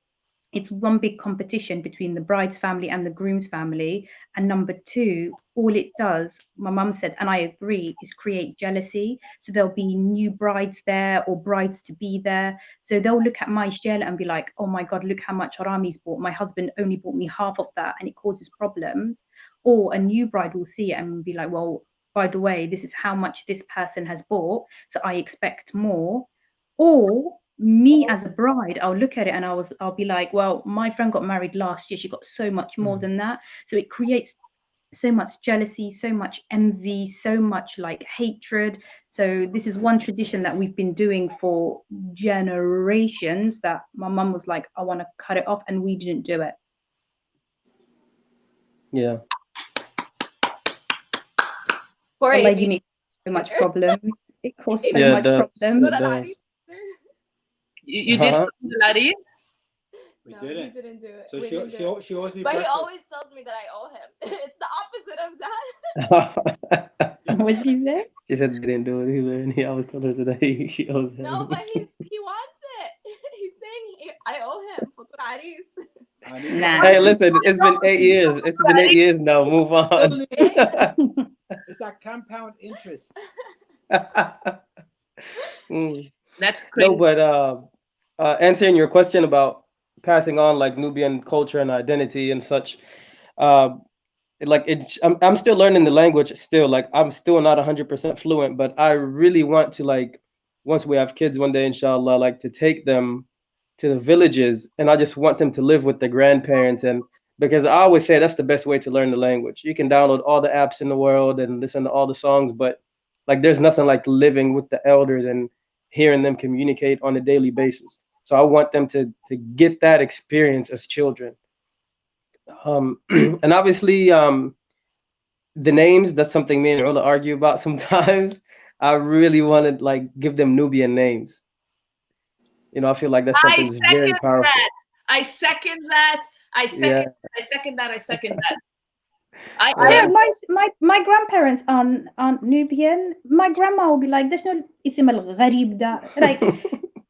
it's one big competition between the bride's family and the groom's family. And number two, all it does, my mum said, and I agree, is create jealousy. So there'll be new brides there or brides to be there. So they'll look at my shell and be like, oh my God, look how much Rami's bought. My husband only bought me half of that, and it causes problems. Or a new bride will see it and be like, well, by the way, this is how much this person has bought, so I expect more. Or me as a bride, I'll look at it and I'll be like, well, my friend got married last year, she got so much more than that. So it creates so much jealousy, so much envy, so much like hatred. So this is one tradition that we've been doing for generations that my mum was like, I want to cut it off, and we didn't do it. Yeah. Poor The lady AB. makes so much problem. It caused so Yeah, much it does. problem. It does. You did Uh-huh. Pilates? We No, didn't. he didn't do it. So We didn't do it. she owes me But he breakfast. always tells me that I owe him. It's the opposite of that. What did you say? She said they didn't do it either, and he always told her that she owes him. No, but he wants it. He's saying I owe him for Aris. Nah. Hey, listen, it's been 8 years. It's been 8 years now. Move on. It's that compound interest. Mm. That's crazy. No, but answering your question about passing on like Nubian culture and identity and such, uh, like I'm still learning the language still. Like I'm still not 100% fluent, but I really want to, like, once we have kids one day, inshallah, like to take them to the villages, and I just want them to live with their grandparents. And because I always say that's the best way to learn the language. You can download all the apps in the world and listen to all the songs, but like there's nothing like living with the elders and hearing them communicate on a daily basis. So I want them to get that experience as children. And obviously, the names, that's something me and Ola argue about sometimes. I really want to like give them Nubian names. You know, I feel like that's something that's very powerful. I second that. I second that. Yeah, my grandparents aren't Nubian. My grandma will be like, "There's no ism al gharib da." Like,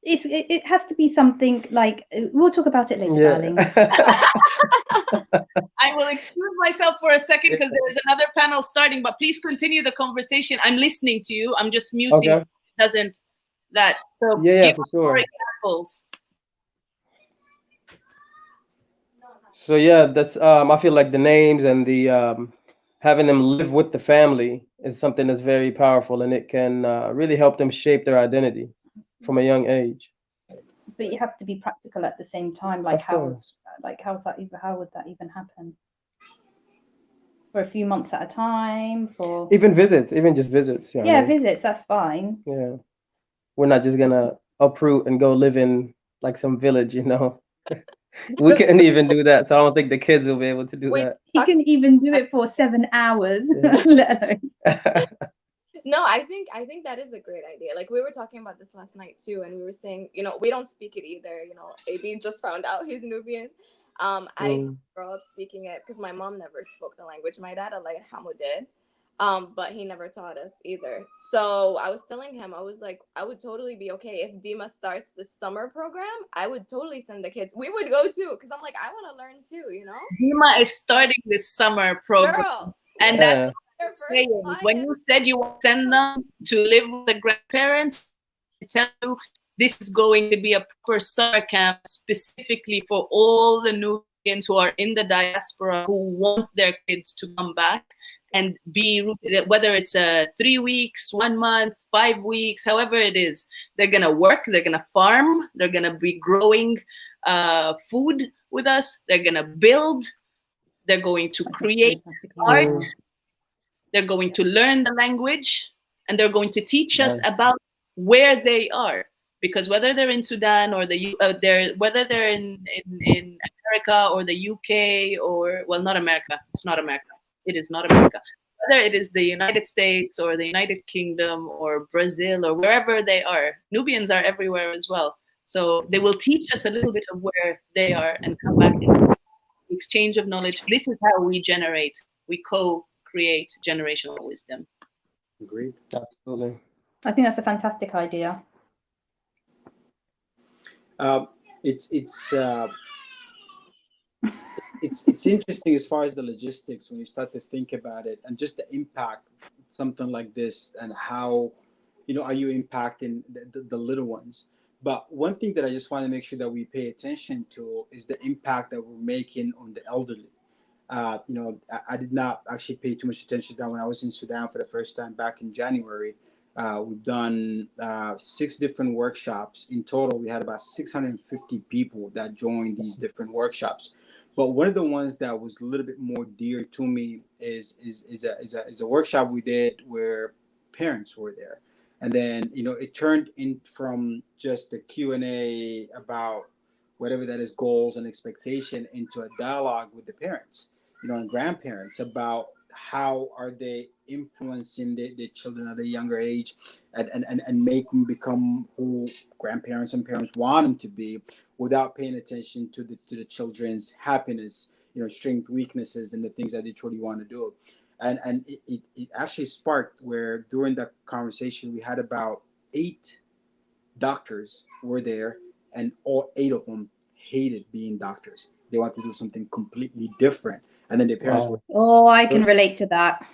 it has to be something like. We'll talk about it later, darling. I will excuse myself for a second because there is another panel starting, but please continue the conversation. I'm listening to you. I'm just muting. So it doesn't that. So yeah, for sure. More examples. So yeah, that's I feel like the names and the having them live with the family is something that's very powerful, and it can really help them shape their identity from a young age. But you have to be practical at the same time. Like how would that even happen? For a few months at a time, for even just visits. You know, yeah, visits. That's fine. Yeah, we're not just gonna uproot and go live in like some village, you know. We couldn't even do that, so I don't think the kids will be able to do that. He can even do it for 7 hours. Yeah. No, I think that is a great idea. Like we were talking about this last night too, and we were saying, you know, we don't speak it either. You know, AB just found out he's Nubian. I didn't grow up speaking it because my mom never spoke the language. My dad, Allah yarhamu, did. But he never taught us either. So I was telling him, I was like, I would totally be okay if Dima starts the summer program. I would totally send the kids. We would go too, because I'm like, I want to learn too, you know? Dima is starting this summer program. Girl, and that's what I'm saying. When you said you want to send them to live with the grandparents, I tell you, this is going to be a proper summer camp specifically for all the Nubians who are in the diaspora who want their kids to come back and be rooted, whether it's 3 weeks, 1 month, 5 weeks, however it is. They're going to work, they're going to farm, they're going to be growing food with us, they're going to build, they're going to create art, they're going to learn the language, and they're going to teach us about where they are. Because whether they're in Sudan or whether they're in America or the UK or, well, not America, it's not America. It is not America. Whether it is the United States or the United Kingdom or Brazil or wherever they are, Nubians are everywhere as well. So they will teach us a little bit of where they are and come back and exchange of knowledge. This is how we co-create generational wisdom. Agreed. Absolutely. I think that's a fantastic idea. It's interesting as far as the logistics when you start to think about it, and just the impact something like this, and how, you know, are you impacting the little ones. But one thing that I just want to make sure that we pay attention to is the impact that we're making on the elderly. You know, I did not actually pay too much attention to that when I was in Sudan for the first time back in January. We've done 6 different workshops. In total, we had about 650 people that joined these different workshops. But one of the ones that was a little bit more dear to me is a workshop we did where parents were there, and then it turned in from just the Q&A about whatever that is, goals and expectation, into a dialogue with the parents, and grandparents about how are they influencing the children at a younger age, and make them become who grandparents and parents want them to be, without paying attention to the children's happiness, strength, weaknesses, and the things that they truly want to do. And it actually sparked where during that conversation we had about 8 doctors were there, and all 8 of them hated being doctors. They want to do something completely different. And then their parents were, Oh, I can relate to that.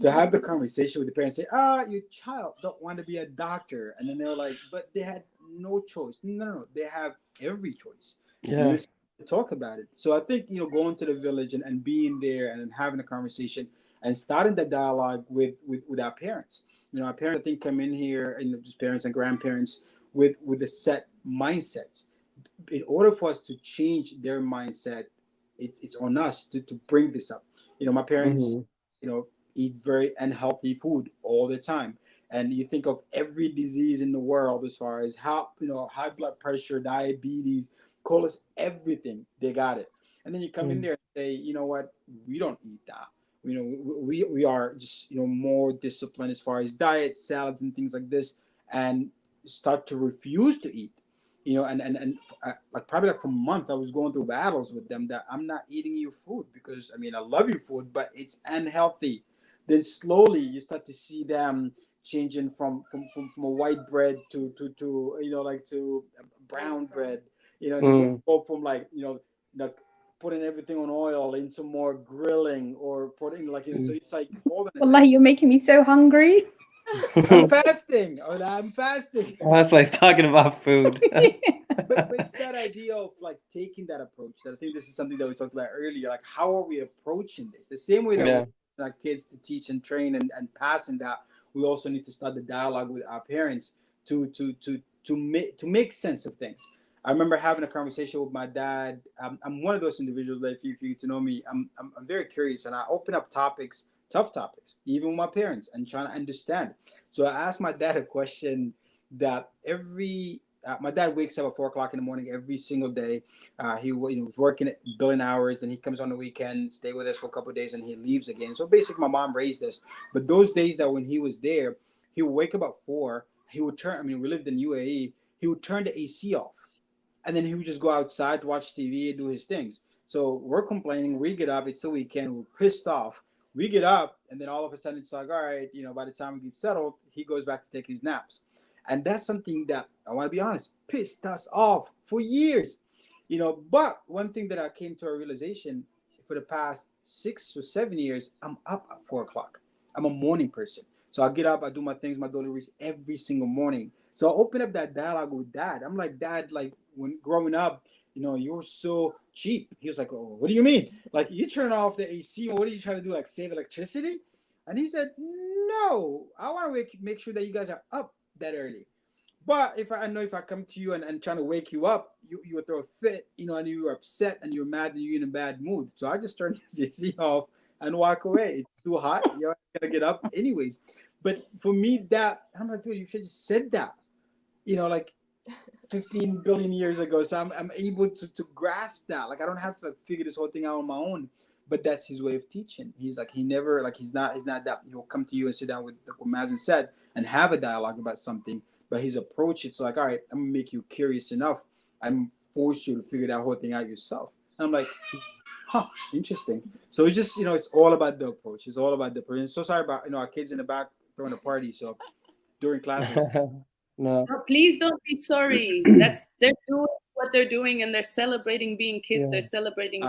to have the conversation with the parents, say, your child don't want to be a doctor. And then they were like, but they had no choice. No, they have every choice. Yeah. Listen, talk about it. So I think, going to the village and being there and having a conversation and starting the dialogue with our parents. Our parents, I think, come in here, and just parents and grandparents with a set mindset. In order for us to change their mindset, it's on us to bring this up. My parents, eat very unhealthy food all the time. And you think of every disease in the world, as far as how, high blood pressure, diabetes, cholesterol, everything, they got it. And then you come in there and say, you know what, we don't eat that. We are just, more disciplined as far as diet, salads, and things like this, and start to refuse to eat. And like probably like for a month, I was going through battles with them that I'm not eating your food because I love your food, but it's unhealthy. Then slowly you start to see them changing from a white bread to like to brown bread. They go from like putting everything on oil into more grilling, or putting like so it's like, hold on a Wallahi, you're making me so hungry. I'm fasting. Oh, I'm fasting. That's like talking about food. but it's that idea of like taking that approach. That I think this is something that we talked about earlier. Like, how are we approaching this? The same way that we want our kids to teach and train and passing that, we also need to start the dialogue with our parents to make sense of things. I remember having a conversation with my dad. I'm one of those individuals that, if you get to know me, I'm very curious, and I open up topics, tough topics, even with my parents, and trying to understand. So I asked my dad a question that my dad wakes up at 4 o'clock in the morning every single day. He was working at billion hours. Then he comes on the weekend, stay with us for a couple of days, and he leaves again. So basically, my mom raised us. But those days that when he was there, he would wake up at 4. He would turn. We lived in UAE. He would turn the AC off, and then he would just go outside to watch TV and do his things. So we're complaining. We get up. It's the weekend. We're pissed off. We get up, and then all of a sudden it's like, all right, by the time we get settled, he goes back to take his naps. And that's something that, I want to be honest, pissed us off for years. But one thing that I came to a realization, for the past 6 or 7 years, I'm up at 4 o'clock. I'm a morning person. So I get up, I do my things, my deliveries every single morning. So I open up that dialogue with Dad. I'm like, Dad, like when growing up, you were so cheap. He was like, oh, what do you mean? Like, you turn off the AC, what are you trying to do? Like, save electricity? And he said, no, I want to make sure that you guys are up that early. But if I come to you and trying to wake you up, you would throw a fit, and you were upset and you're mad and you're in a bad mood. So I just turn the AC off and walk away. It's too hot. You're gonna get up anyways. But for me, I'm like, dude, you should have just said that, like 15 billion years ago. So I'm able to grasp that. Like, I don't have to figure this whole thing out on my own. But that's his way of teaching. He's like, he's not that he'll come to you and sit down with, like what Mazen said, and have a dialogue about something. But his approach, it's like, all right, I'm gonna make you curious enough. I'm force you to figure that whole thing out yourself. And I'm like, interesting. So it's just, it's all about the approach. It's all about the approach. So sorry about, our kids in the back throwing a party. So during classes. No. Please don't be sorry. They're doing what they're doing, and they're celebrating being kids. They're celebrating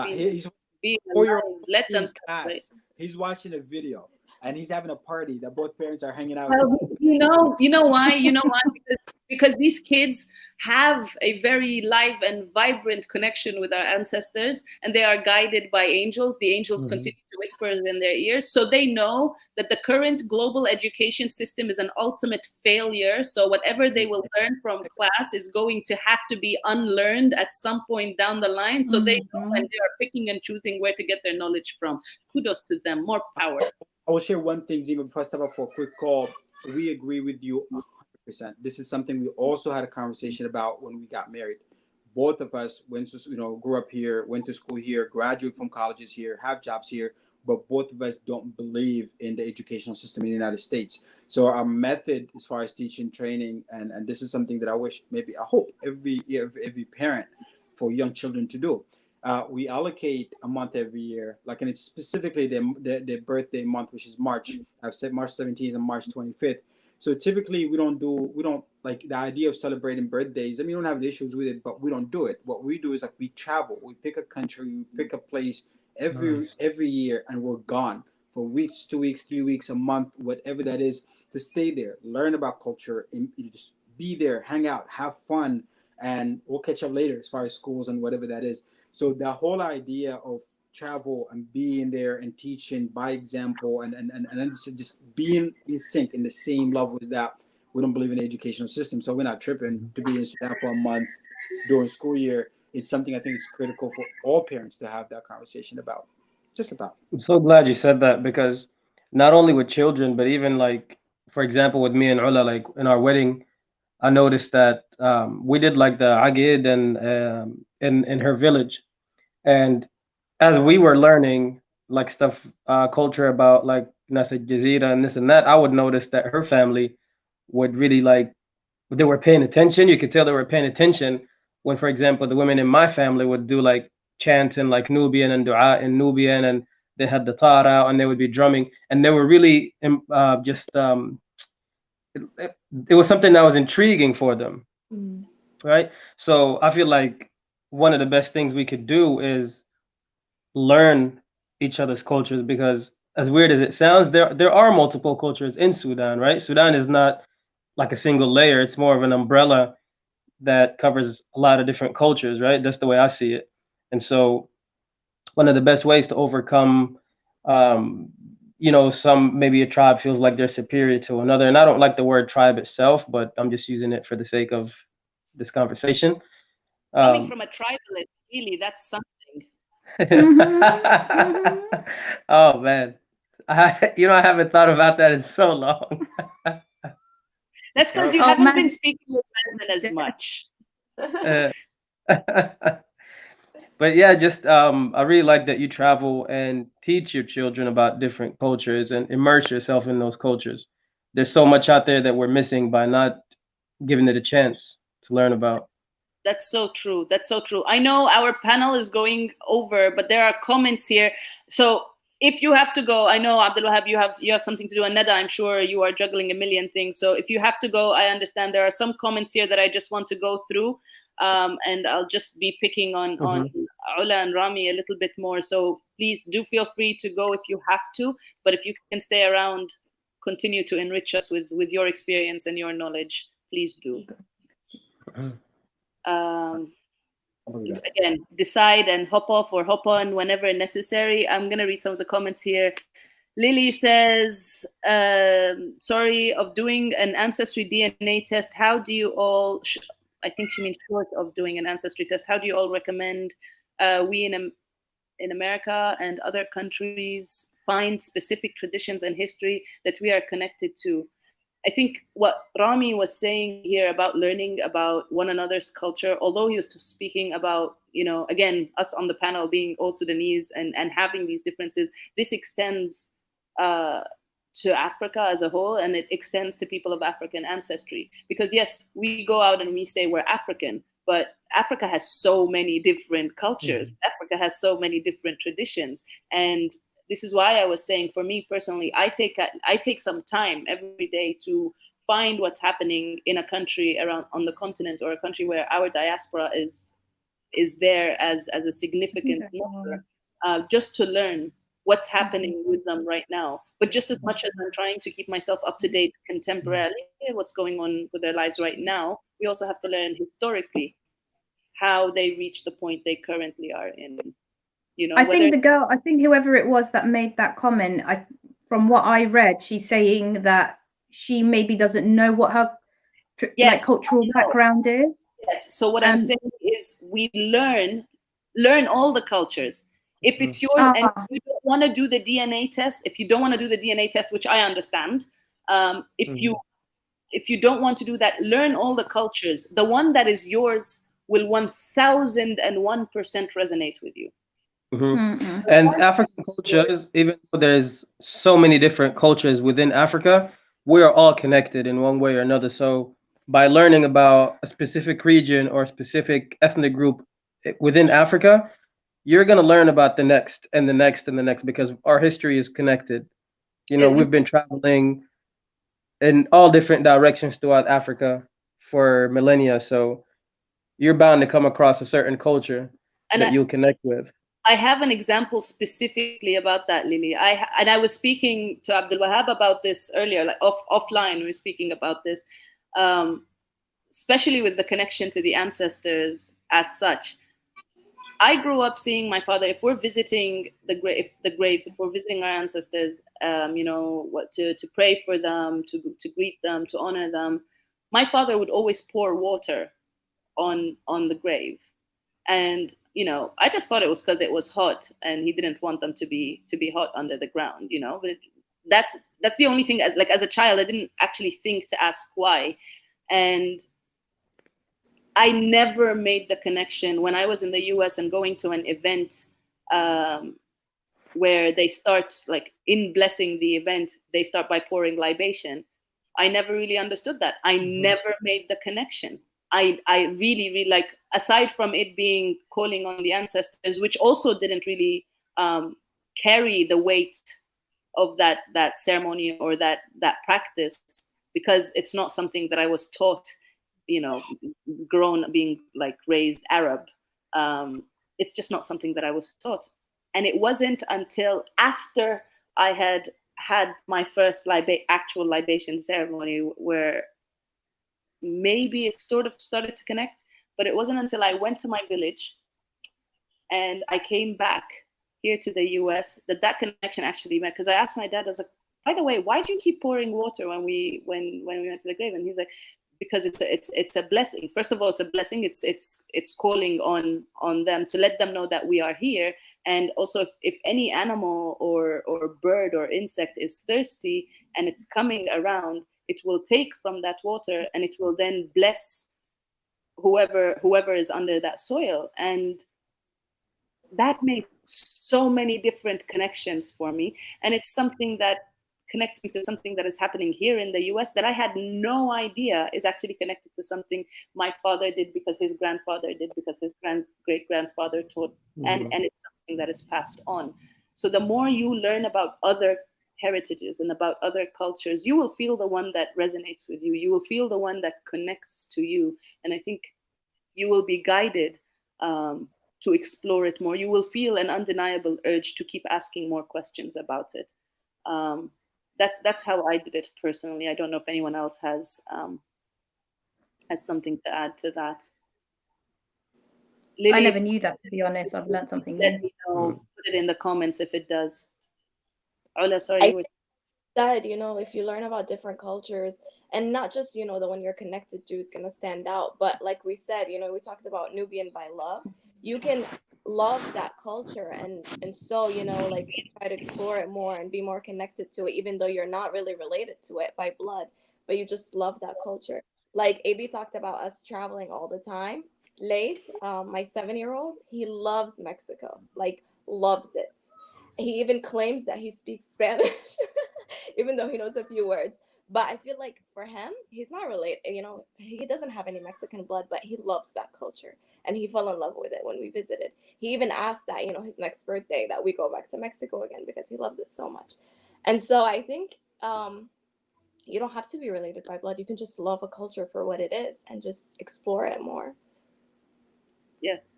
being alive. Let them celebrate. He's watching a video, and he's having a party that both parents are hanging out. Well, you know why? Because because these kids have a very live and vibrant connection with our ancestors, and they are guided by angels. The angels continue to whisper in their ears, so they know that the current global education system is an ultimate failure. So whatever they will learn from class is going to have to be unlearned at some point down the line. So they know, and they are picking and choosing where to get their knowledge from. Kudos to them. More power. I will share one thing, Zima, before I step up for a quick call. We agree with you 100%. This is something we also had a conversation about when we got married. Both of us went to, grew up here, went to school here, graduated from colleges here, have jobs here, but both of us don't believe in the educational system in the United States. So our method as far as teaching, training, and this is something that I wish, maybe I hope every parent for young children to do. We allocate a month every year, like, and it's specifically their birthday month, which is March. I've said March 17th and March 25th. So typically we don't like the idea of celebrating birthdays. I mean, we don't have issues with it, but we don't do it. What we do is like we travel, we pick a country, we pick a place every year, and we're gone for weeks, 2 weeks, 3 weeks, a month, whatever that is, to stay there, learn about culture, and just be there, hang out, have fun, and we'll catch up later as far as schools and whatever that is. So the whole idea of travel and being there and teaching by example and just being in sync in the same level as that, we don't believe in the educational system. So we're not tripping to be in Sudan for a month during school year. It's something I think it's critical for all parents to have that conversation about. Just about. I'm so glad you said that, because not only with children, but even like, for example, with me and Ula, like in our wedding, I noticed that we did like the agid and in her village, and as we were learning like stuff, culture about like Nasa Jazeera and this and that, I would notice that her family would really like, they were paying attention. You could tell they were paying attention when, for example, the women in my family would do like chanting like Nubian and dua in Nubian, and they had the tara and they would be drumming, and they were really just it was something that was intriguing for them, right? So I feel like one of the best things we could do is learn each other's cultures, because as weird as it sounds, there are multiple cultures in Sudan, right? Sudan is not like a single layer. It's more of an umbrella that covers a lot of different cultures, right? That's the way I see it. And so one of the best ways to overcome, some, maybe a tribe feels like they're superior to another. And I don't like the word tribe itself, but I'm just using it for the sake of this conversation. Coming from a tribalist, really, that's something. Oh man, I haven't thought about that in so long. That's because you haven't been speaking with women as much. But yeah, just I really like that you travel and teach your children about different cultures and immerse yourself in those cultures. There's so much out there that we're missing by not giving it a chance to learn about. That's so true. That's so true. I know our panel is going over, but there are comments here. So if you have to go, I know Abdul Wahab, you have something to do, and Neda, I'm sure you are juggling a million things. So if you have to go, I understand. There are some comments here that I just want to go through, and I'll just be picking on Ula and Rami a little bit more. So please do feel free to go if you have to, but if you can stay around, continue to enrich us with your experience and your knowledge, please do. Again, decide and hop off or hop on whenever necessary. I'm going to read some of the comments here. Lily says, sorry, of doing an ancestry DNA test, how do you all, I think she means short of doing an ancestry test, how do you all recommend we in America and other countries find specific traditions and history that we are connected to? I think what Rami was saying here about learning about one another's culture, although he was speaking about, again, us on the panel being all Sudanese and having these differences, this extends to Africa as a whole, and it extends to people of African ancestry. Because yes, we go out and we say we're African, but Africa has so many different cultures. Africa has so many different traditions. And this is why I was saying, for me personally, I take some time every day to find what's happening in a country around on the continent, or a country where our diaspora is there as a significant number, just to learn what's happening with them right now. But just as much as I'm trying to keep myself up to date contemporarily, what's going on with their lives right now, we also have to learn historically how they reached the point they currently are in. You know, I think whoever it was that made that comment, from what I read, she's saying that she maybe doesn't know what her like cultural background is. Yes. So what I'm saying is we learn all the cultures. If it's yours and you don't want to do the DNA test, if you don't want to do the DNA test, which I understand, if you don't want to do that, learn all the cultures. The one that is yours will 1001% resonate with you. And African cultures, even though there's so many different cultures within Africa, we are all connected in one way or another. So by learning about a specific region or a specific ethnic group within Africa, you're going to learn about the next and the next and the next, because our history is connected. You know, we've been traveling in all different directions throughout Africa for millennia. So you're bound to come across a certain culture that you'll connect with. I have an example specifically about that, Lily. I was speaking to Abdul Wahab about this earlier, like offline. We were speaking about this, especially with the connection to the ancestors as such. I grew up seeing my father. If we're visiting the graves, if we're visiting our ancestors, you know, to pray for them, to greet them, to honor them, my father would always pour water on the grave, and you know, I just thought it was because it was hot and he didn't want them to be hot under the ground, you know. But that's the only thing. As a child, I didn't actually think to ask why, and I never made the connection when I was in the US and going to an event where they start, like, in blessing the event, they start by pouring libation. I never really understood that. I never made the connection. I really, like, aside from it being calling on the ancestors, which also didn't really carry the weight of that ceremony or that practice, because it's not something that I was taught, you know, being like raised Arab. It's just not something that I was taught. And it wasn't until after I had my first actual libation ceremony where maybe it sort of started to connect. But it wasn't until I went to my village and I came back here to the US that connection actually met. Because I asked my dad, I was like, by the way, why do you keep pouring water when we went to the grave? And he's like, because it's a blessing. First of all, it's a blessing. It's calling on them to let them know that we are here. And also, if any animal or bird or insect is thirsty and it's coming around, it will take from that water and it will then bless whoever is under that soil. And that made so many different connections for me. And it's something that connects me to something that is happening here in the US that I had no idea is actually connected to something my father did because his grandfather did, because his great-grandfather taught, and it's something that is passed on. So the more you learn about other heritages and about other cultures, you will feel the one that resonates with you. You will feel the one that connects to you. And I think you will be guided to explore it more. You will feel an undeniable urge to keep asking more questions about it. That's how I did it personally. I don't know if anyone else has something to add to that. Lily, I never knew that, to be honest. I've learned something let new. me know. Put it in the comments if it does. Ola, sorry. You know, if you learn about different cultures, and not just, you know, the one you're connected to is going to stand out, but like we said, you know, we talked about Nubian by love. You can love that culture and so, you know, like try to explore it more and be more connected to it, even though you're not really related to it by blood, but you just love that culture. Like AB talked about us traveling all the time. Laid, my 7-year-old, he loves Mexico, like loves it. He even claims that he speaks Spanish, even though he knows a few words. But I feel like for him, he's not related. You know, he doesn't have any Mexican blood, but he loves that culture. And he fell in love with it when we visited. He even asked that, you know, his next birthday that we go back to Mexico again because he loves it so much. And so I think you don't have to be related by blood. You can just love a culture for what it is and just explore it more. Yes.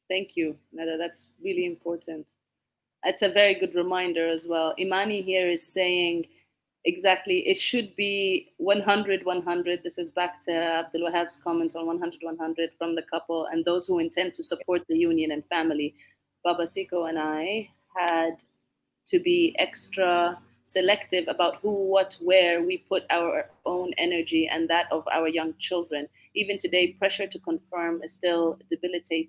Thank you, Nada. That's really important. It's a very good reminder as well. Imani here is saying exactly, it should be 100 100. This is back to Abdul Wahab's comment on 100 100 from the couple and those who intend to support the union and family. Baba Siko and I had to be extra selective about who, what, where we put our own energy and that of our young children. Even today, pressure to conform is still debilitating,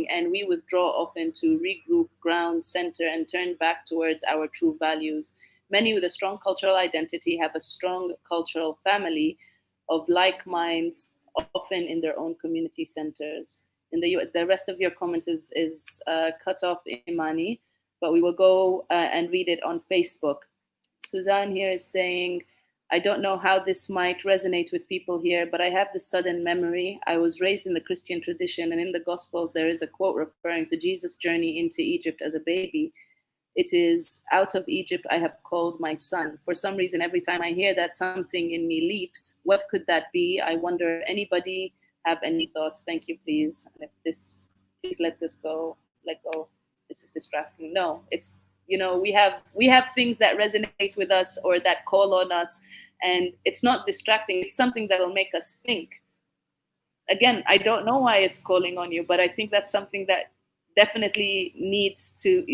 and we withdraw often to regroup, ground, center, and turn back towards our true values. Many with a strong cultural identity have a strong cultural family of like minds, often in their own community centers. In the rest of your comment is cut off, Imani, but we will go and read it on Facebook. Suzanne here is saying, I don't know how this might resonate with people here, but I have this sudden memory. I was raised in the Christian tradition, and in the Gospels, there is a quote referring to Jesus' journey into Egypt as a baby. It is, out of Egypt I have called my son. For some reason, every time I hear that, something in me leaps. What could that be? I wonder, anybody have any thoughts? Thank you, please. And if this, please let this go. Let go. This is distracting. No, it's, we have things that resonate with us or that call on us, and it's not distracting. It's something that'll make us think. Again, I don't know why it's calling on you, but I think that's something that definitely needs to.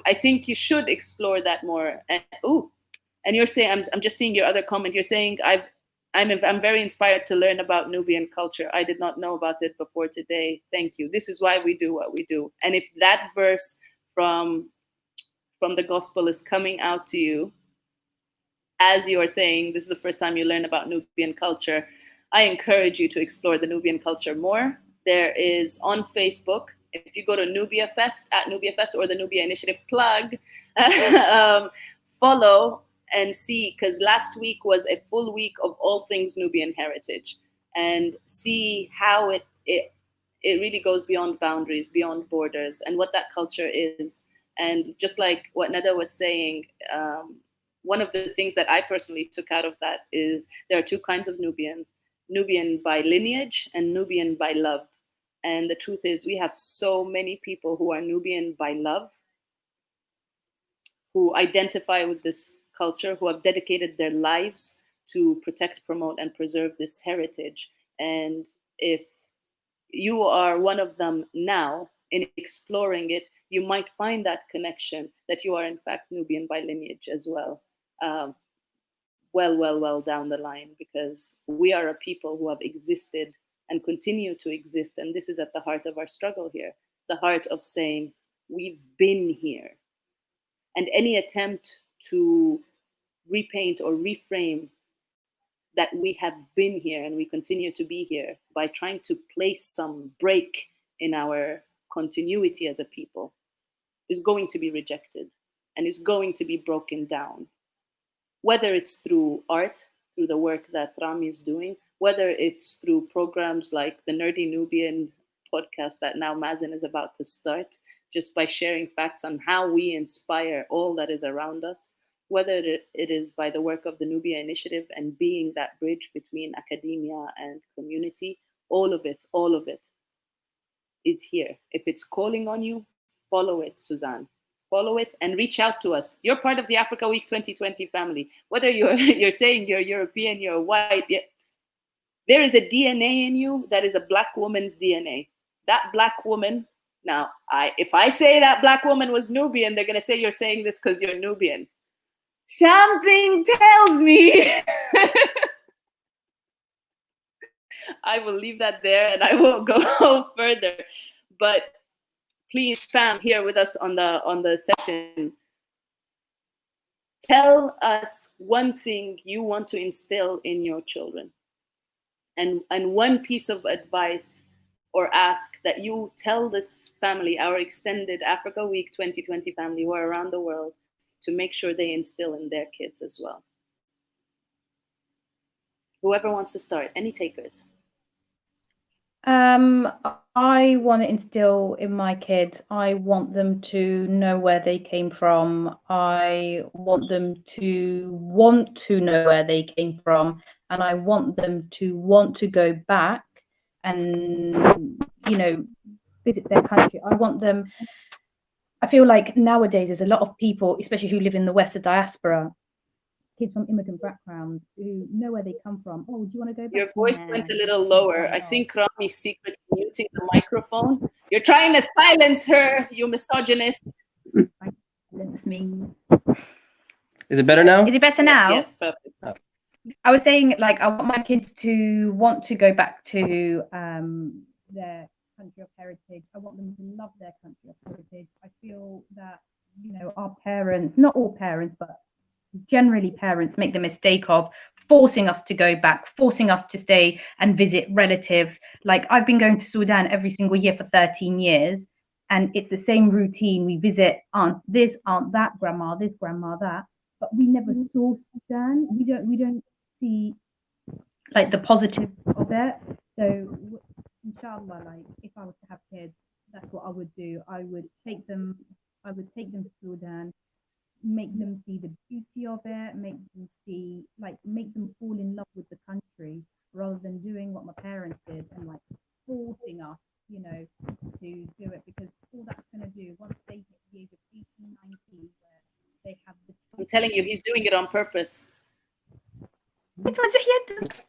I think you should explore that more. And you're saying, I'm just seeing your other comment. You're saying I'm very inspired to learn about Nubian culture. I did not know about it before today. Thank you. This is why we do what we do. And if that verse from the gospel is coming out to you, as you are saying, this is the first time you learn about Nubian culture, I encourage you to explore the Nubian culture more. There is on Facebook, if you go to Nubia Fest, at Nubia Fest or the Nubia Initiative plug, follow and see, because last week was a full week of all things Nubian heritage, and see how it really goes beyond boundaries, beyond borders, and what that culture is. And just like what Nada was saying, one of the things that I personally took out of that is there are two kinds of Nubians, Nubian by lineage and Nubian by love. And the truth is, we have so many people who are Nubian by love, who identify with this culture, who have dedicated their lives to protect, promote, and preserve this heritage. And if you are one of them now, in exploring it, you might find that connection that you are in fact Nubian by lineage as well. Well down the line, because we are a people who have existed and continue to exist. And this is at the heart of our struggle here, the heart of saying, we've been here. And any attempt to repaint or reframe that we have been here and we continue to be here by trying to place some break in our continuity as a people is going to be rejected and is going to be broken down. Whether it's through art, through the work that Rami is doing, whether it's through programs like the Nerdy Nubian podcast that now Mazen is about to start, just by sharing facts on how we inspire all that is around us, whether it is by the work of the Nubia Initiative and being that bridge between academia and community, all of it is here. If it's calling on you, follow it, Suzanne. Follow it and reach out to us. You're part of the Africa Week 2020 family. Whether you're saying you're European, you're white, there is a DNA in you that is a Black woman's DNA. That Black woman, now, if I say that Black woman was Nubian, they're gonna say you're saying this because you're Nubian. Something tells me. I will leave that there and I won't go further. But please, fam, here with us on the session, tell us one thing you want to instill in your children, and one piece of advice or ask that you tell this family, our extended Africa Week 2020 family who are around the world, to make sure they instill in their kids as well. Whoever wants to start, any takers? I want to instill in my kids, I want them to know where they came from. I want them to know where they came from, and I want them to want to go back and, visit their country. I want them I feel like nowadays there's a lot of people, especially who live in the West, the diaspora, kids from immigrant backgrounds who know where they come from. Oh, do you want to go back? Your voice Nah, went a little lower. I think Rami's secretly muting the microphone. You're trying to silence her, you misogynist. Silence me. Is it better now? Is it better now? Yes, perfect. Oh. I was saying, like, I want my kids to want to go back to their country of heritage. I want them to love their country of heritage. I feel that, you know, our parents, not all parents, but generally parents make the mistake of forcing us to go back, forcing us to stay and visit relatives. Like, I've been going to Sudan every single year for 13 years, and it's the same routine. We visit aunt this, aunt that, grandma this, grandma that, but we never saw Sudan. We don't see like the positive of it. So inshallah, like, if I was to have kids, that's what I would do. I would take them to Sudan, make them see the beauty of it, make them fall in love with the country, rather than doing what my parents did and like forcing us, you know, to do it, because all that's going to do once they hit the age of 18, 19, where they have the... I'm telling you, he's doing it on purpose. Which one's it?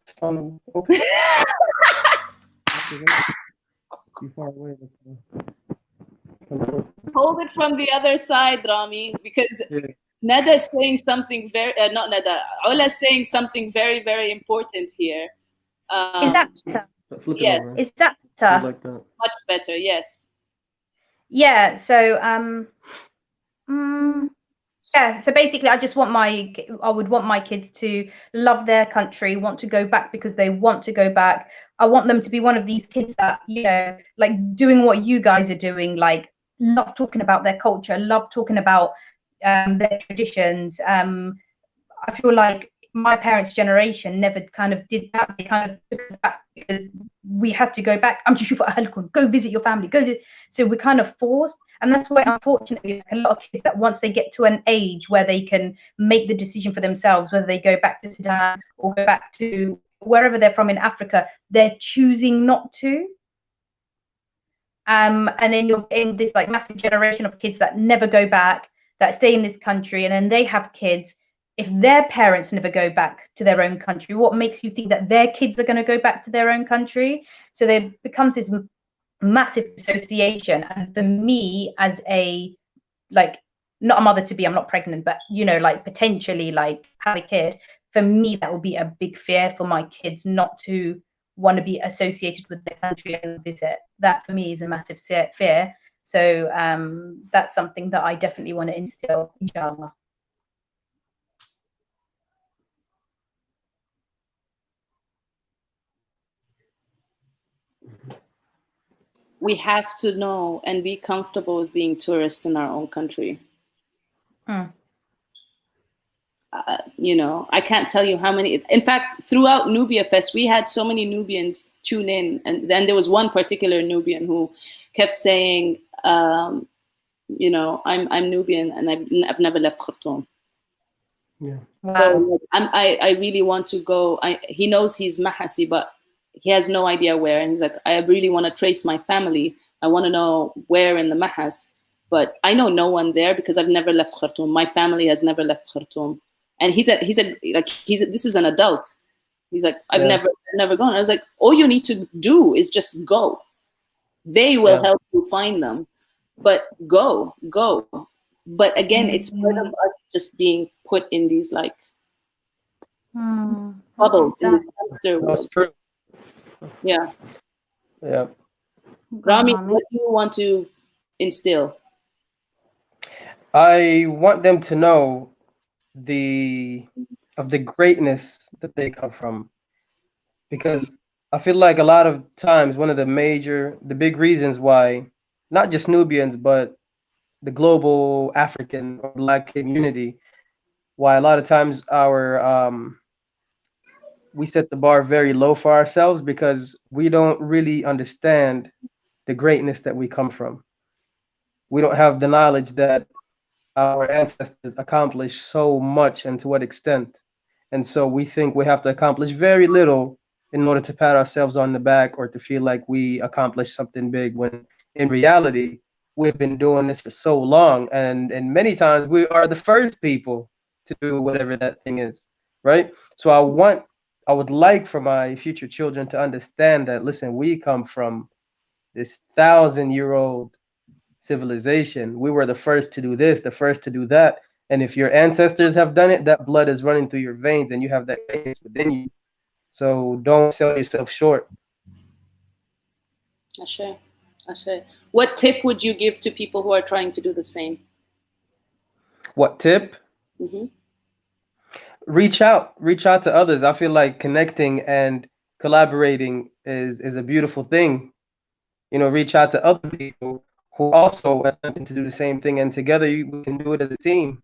Hold it from the other side, Rami, because Nada is saying something very, not Nada, Ola is saying something very, very important here. Is that better? Yes. Is that better? Like that. Much better, yes. Yeah, so yeah, so basically I would want my kids to love their country, want to go back because they want to go back. I want them to be one of these kids that, you know, like doing what you guys are doing, like love talking about their culture, love talking about their traditions. I feel like my parents' generation never kind of did that. They kind of took us back because we had to go back. Go visit your family. So we're kind of forced. And that's why, unfortunately, like a lot of kids, that once they get to an age where they can make the decision for themselves, whether they go back to Sudan or go back to wherever they're from in Africa, they're choosing not to. And then you're in this like massive generation of kids that never go back, that stay in this country, and then they have kids. If their parents never go back to their own country, what makes you think that their kids are going to go back to their own country? So there becomes this massive association. And for me, as a, like, not a mother to be, I'm not pregnant, but, you know, like potentially like have a kid, for me that would be a big fear for my kids, not to want to be associated with their country and visit. That for me is a massive fear. So that's something that I definitely want to instill, inshallah. We have to know and be comfortable with being tourists in our own country. You know, I can't tell you how many. In fact, throughout Nubia Fest, we had so many Nubians tune in, and then there was one particular Nubian who kept saying, you know, I'm Nubian and I've never left Khartoum. Yeah. Wow. So I really want to go. He knows he's Mahasi, but he has no idea where. And he's like, I really want to trace my family. I want to know where in the Mahas, but I know no one there because I've never left Khartoum. My family has never left Khartoum. And this is an adult. He's like, I've never gone. I was like, all you need to do is just go. They will help you find them, but go. But again, it's part of us just being put in these like bubbles in this hamster wheel. That's true. Yeah. Yeah. Rami, what do you want to instill? I want them to know the greatness that they come from, because I feel like a lot of times one of the big reasons why not just Nubians but the global African or Black community, why a lot of times we set the bar very low for ourselves, because we don't really understand the greatness that we come from. We don't have the knowledge that our ancestors accomplished so much and to what extent. And so we think we have to accomplish very little in order to pat ourselves on the back or to feel like we accomplished something big, when in reality, we've been doing this for so long, and many times we are the first people to do whatever that thing is, right? So I would like for my future children to understand that, listen, we come from this 1,000-year-old civilization. We were the first to do this, the first to do that. And if your ancestors have done it, that blood is running through your veins and you have that greatness within you. So don't sell yourself short. Ashe. Ashe. What tip would you give to people who are trying to do the same? What tip? Mm-hmm. Reach out to others. I feel like connecting and collaborating is a beautiful thing. You know, reach out to other people who also attempting to do the same thing, and together we can do it as a team.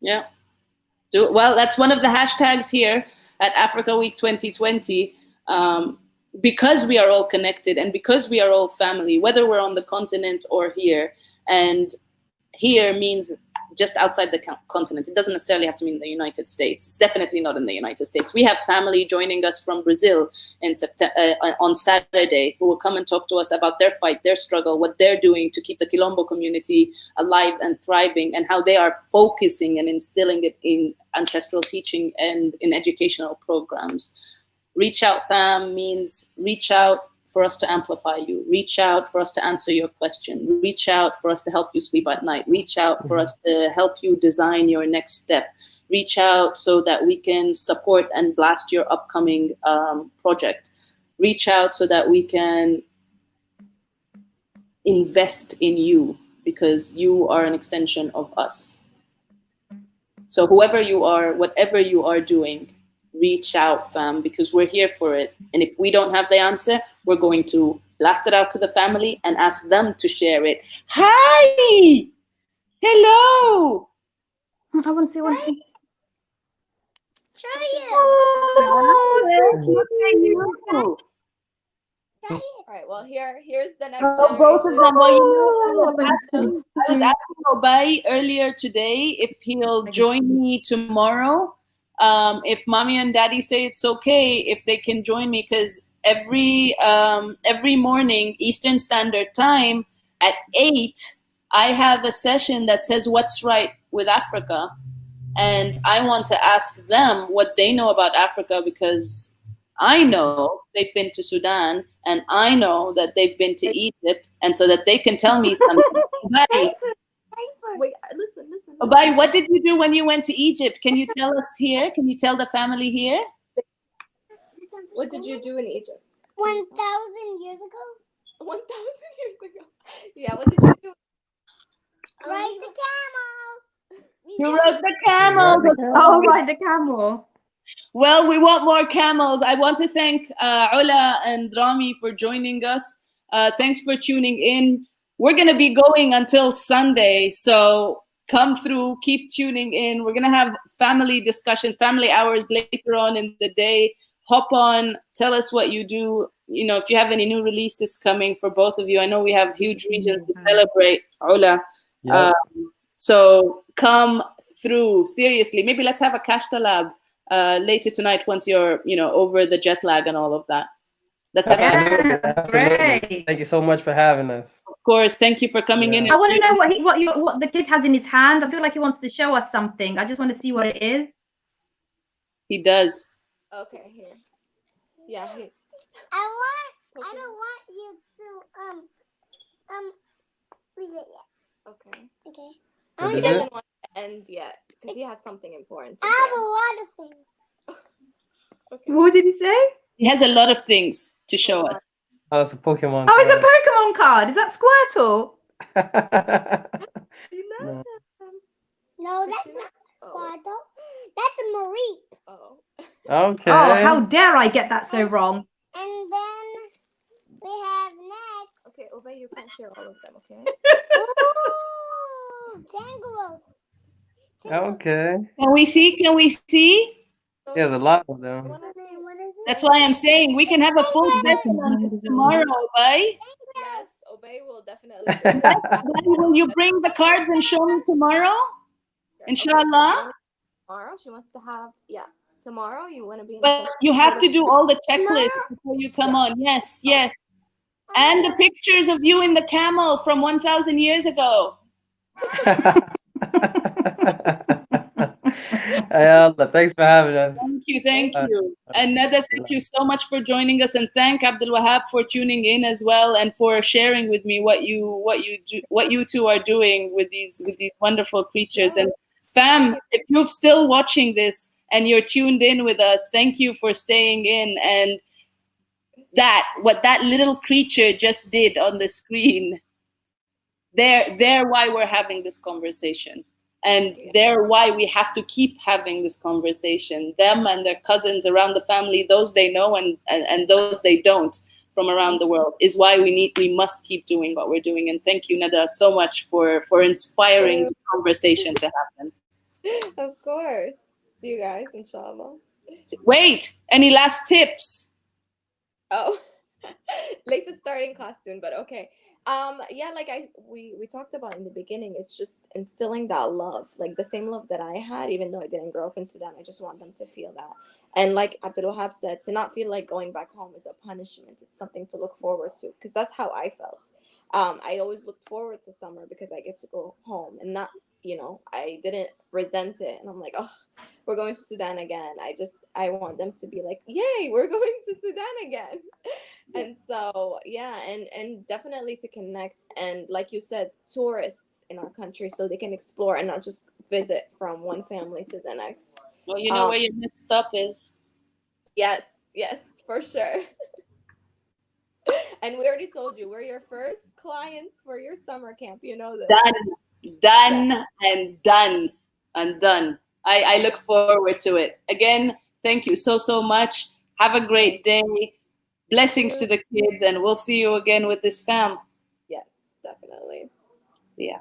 Yeah. Well, that's one of the hashtags here at Africa Week 2020. Because we are all connected and because we are all family, whether we're on the continent or here, and here means just outside the continent. It doesn't necessarily have to mean the United States. It's definitely not in the United States. We have family joining us from Brazil in on Saturday, who will come and talk to us about their fight, their struggle, what they're doing to keep the Quilombo community alive and thriving, and how they are focusing and instilling it in ancestral teaching and in educational programs. Reach out, fam, means reach out for us to amplify you. Reach out for us to answer your question. Reach out for us to help you sleep at night. Reach out for us to help you design your next step. Reach out so that we can support and blast your upcoming project. Reach out so that we can invest in you, because you are an extension of us. So whoever you are, whatever you are doing, reach out, fam, because we're here for it. And if we don't have the answer, we're going to blast it out to the family and ask them to share it. Hi! Hello! I want to see one. All right. Well, here's the next Oh, both of them. Well, Oh, I was asking Obai earlier today if he'll join me tomorrow. If mommy and daddy say it's okay, if they can join me, because every morning Eastern Standard Time at 8, I have a session that says what's right with Africa, and I want to ask them what they know about Africa, because I know they've been to Sudan and I know that they've been to Egypt, and so that they can tell me something. Wait, listen. Obai, what did you do when you went to Egypt? Can you tell us here? Can you tell the family here? What did you do in Egypt? 1,000 years ago? 1,000 years ago. Yeah, what did you do? Ride the camels. You rode the camels. Oh, ride the camel. Well, we want more camels. I want to thank Ola and Rami for joining us. Thanks for tuning in. We're going to be going until Sunday, so come through, keep tuning in. We're going to have family discussions, family hours later on in the day. Hop on, tell us what you do. You know, if you have any new releases coming for both of you. I know we have huge regions to celebrate, Ola. Yep. So come through, seriously. Maybe let's have a Kashta lab later tonight once you're, over the jet lag and all of that. Let's have Absolutely. Thank you so much for having us. Of course, thank you for coming in. I want to know what the kid has in his hands. I feel like he wants to show us something. I just want to see what it is. He does. Okay, here. Yeah, here. I don't want you to leave it yet. Okay. Okay. He doesn't want to end yet because he has something important to I have a lot of things. Okay. What did he say? He has a lot of things to show us. Oh, it's a Pokemon. Oh, it's a Pokemon card. Is that Squirtle? You know him. No, that's not Quado. That's a Marie. Oh. Okay. Oh, how dare I get that so wrong? And then we have next. Okay, Obey, you can't share all of them, okay? Ooh, Tangelo. Okay. Can we see? Can we see? Yeah, there's a lot of them. What is it? That's why I'm saying we can have a full session on this tomorrow, right? Yes, Obey will definitely. Will you bring the cards and show me tomorrow? Inshallah. Tomorrow, she wants to have, tomorrow you want to be in But you have to do all the checklists before you come on. Yes, yes. And the pictures of you in the camel from 1,000 years ago. Allah, thanks for having us. Thank you. And Nada, thank you so much for joining us, and thank Abdul Wahab for tuning in as well, and for sharing with me what you two are doing with these wonderful creatures. And fam, if you're still watching this and you're tuned in with us, thank you for staying in. And what that little creature just did on the screen, they're why we're having this conversation. And they're why we have to keep having this conversation. Them and their cousins around the family, those they know and those they don't from around the world, is why we must keep doing what we're doing. And thank you, Nada, so much for inspiring the conversation to happen. Of course. See you guys, inshallah. Wait, any last tips? Oh, late to starting class soon, but okay. Yeah, like we talked about in the beginning, it's just instilling that love, like the same love that I had, even though I didn't grow up in Sudan. I just want them to feel that. And like Abdul Wahab said, to not feel like going back home is a punishment. It's something to look forward to, because that's how I felt. I always looked forward to summer because I get to go home, and not, I didn't resent it. And I'm like, oh, we're going to Sudan again. I want them to be like, yay, we're going to Sudan again. And so, yeah, and definitely to connect, and like you said, tourists in our country, so they can explore and not just visit from one family to the next. Well, you know where your next stop is. Yes, for sure. And we already told you, we're your first clients for your summer camp. You know this. Done and done. I look forward to it. Again, thank you so much. Have a great day. Blessings to the kids, and we'll see you again with this fam. Yes, definitely. Yeah.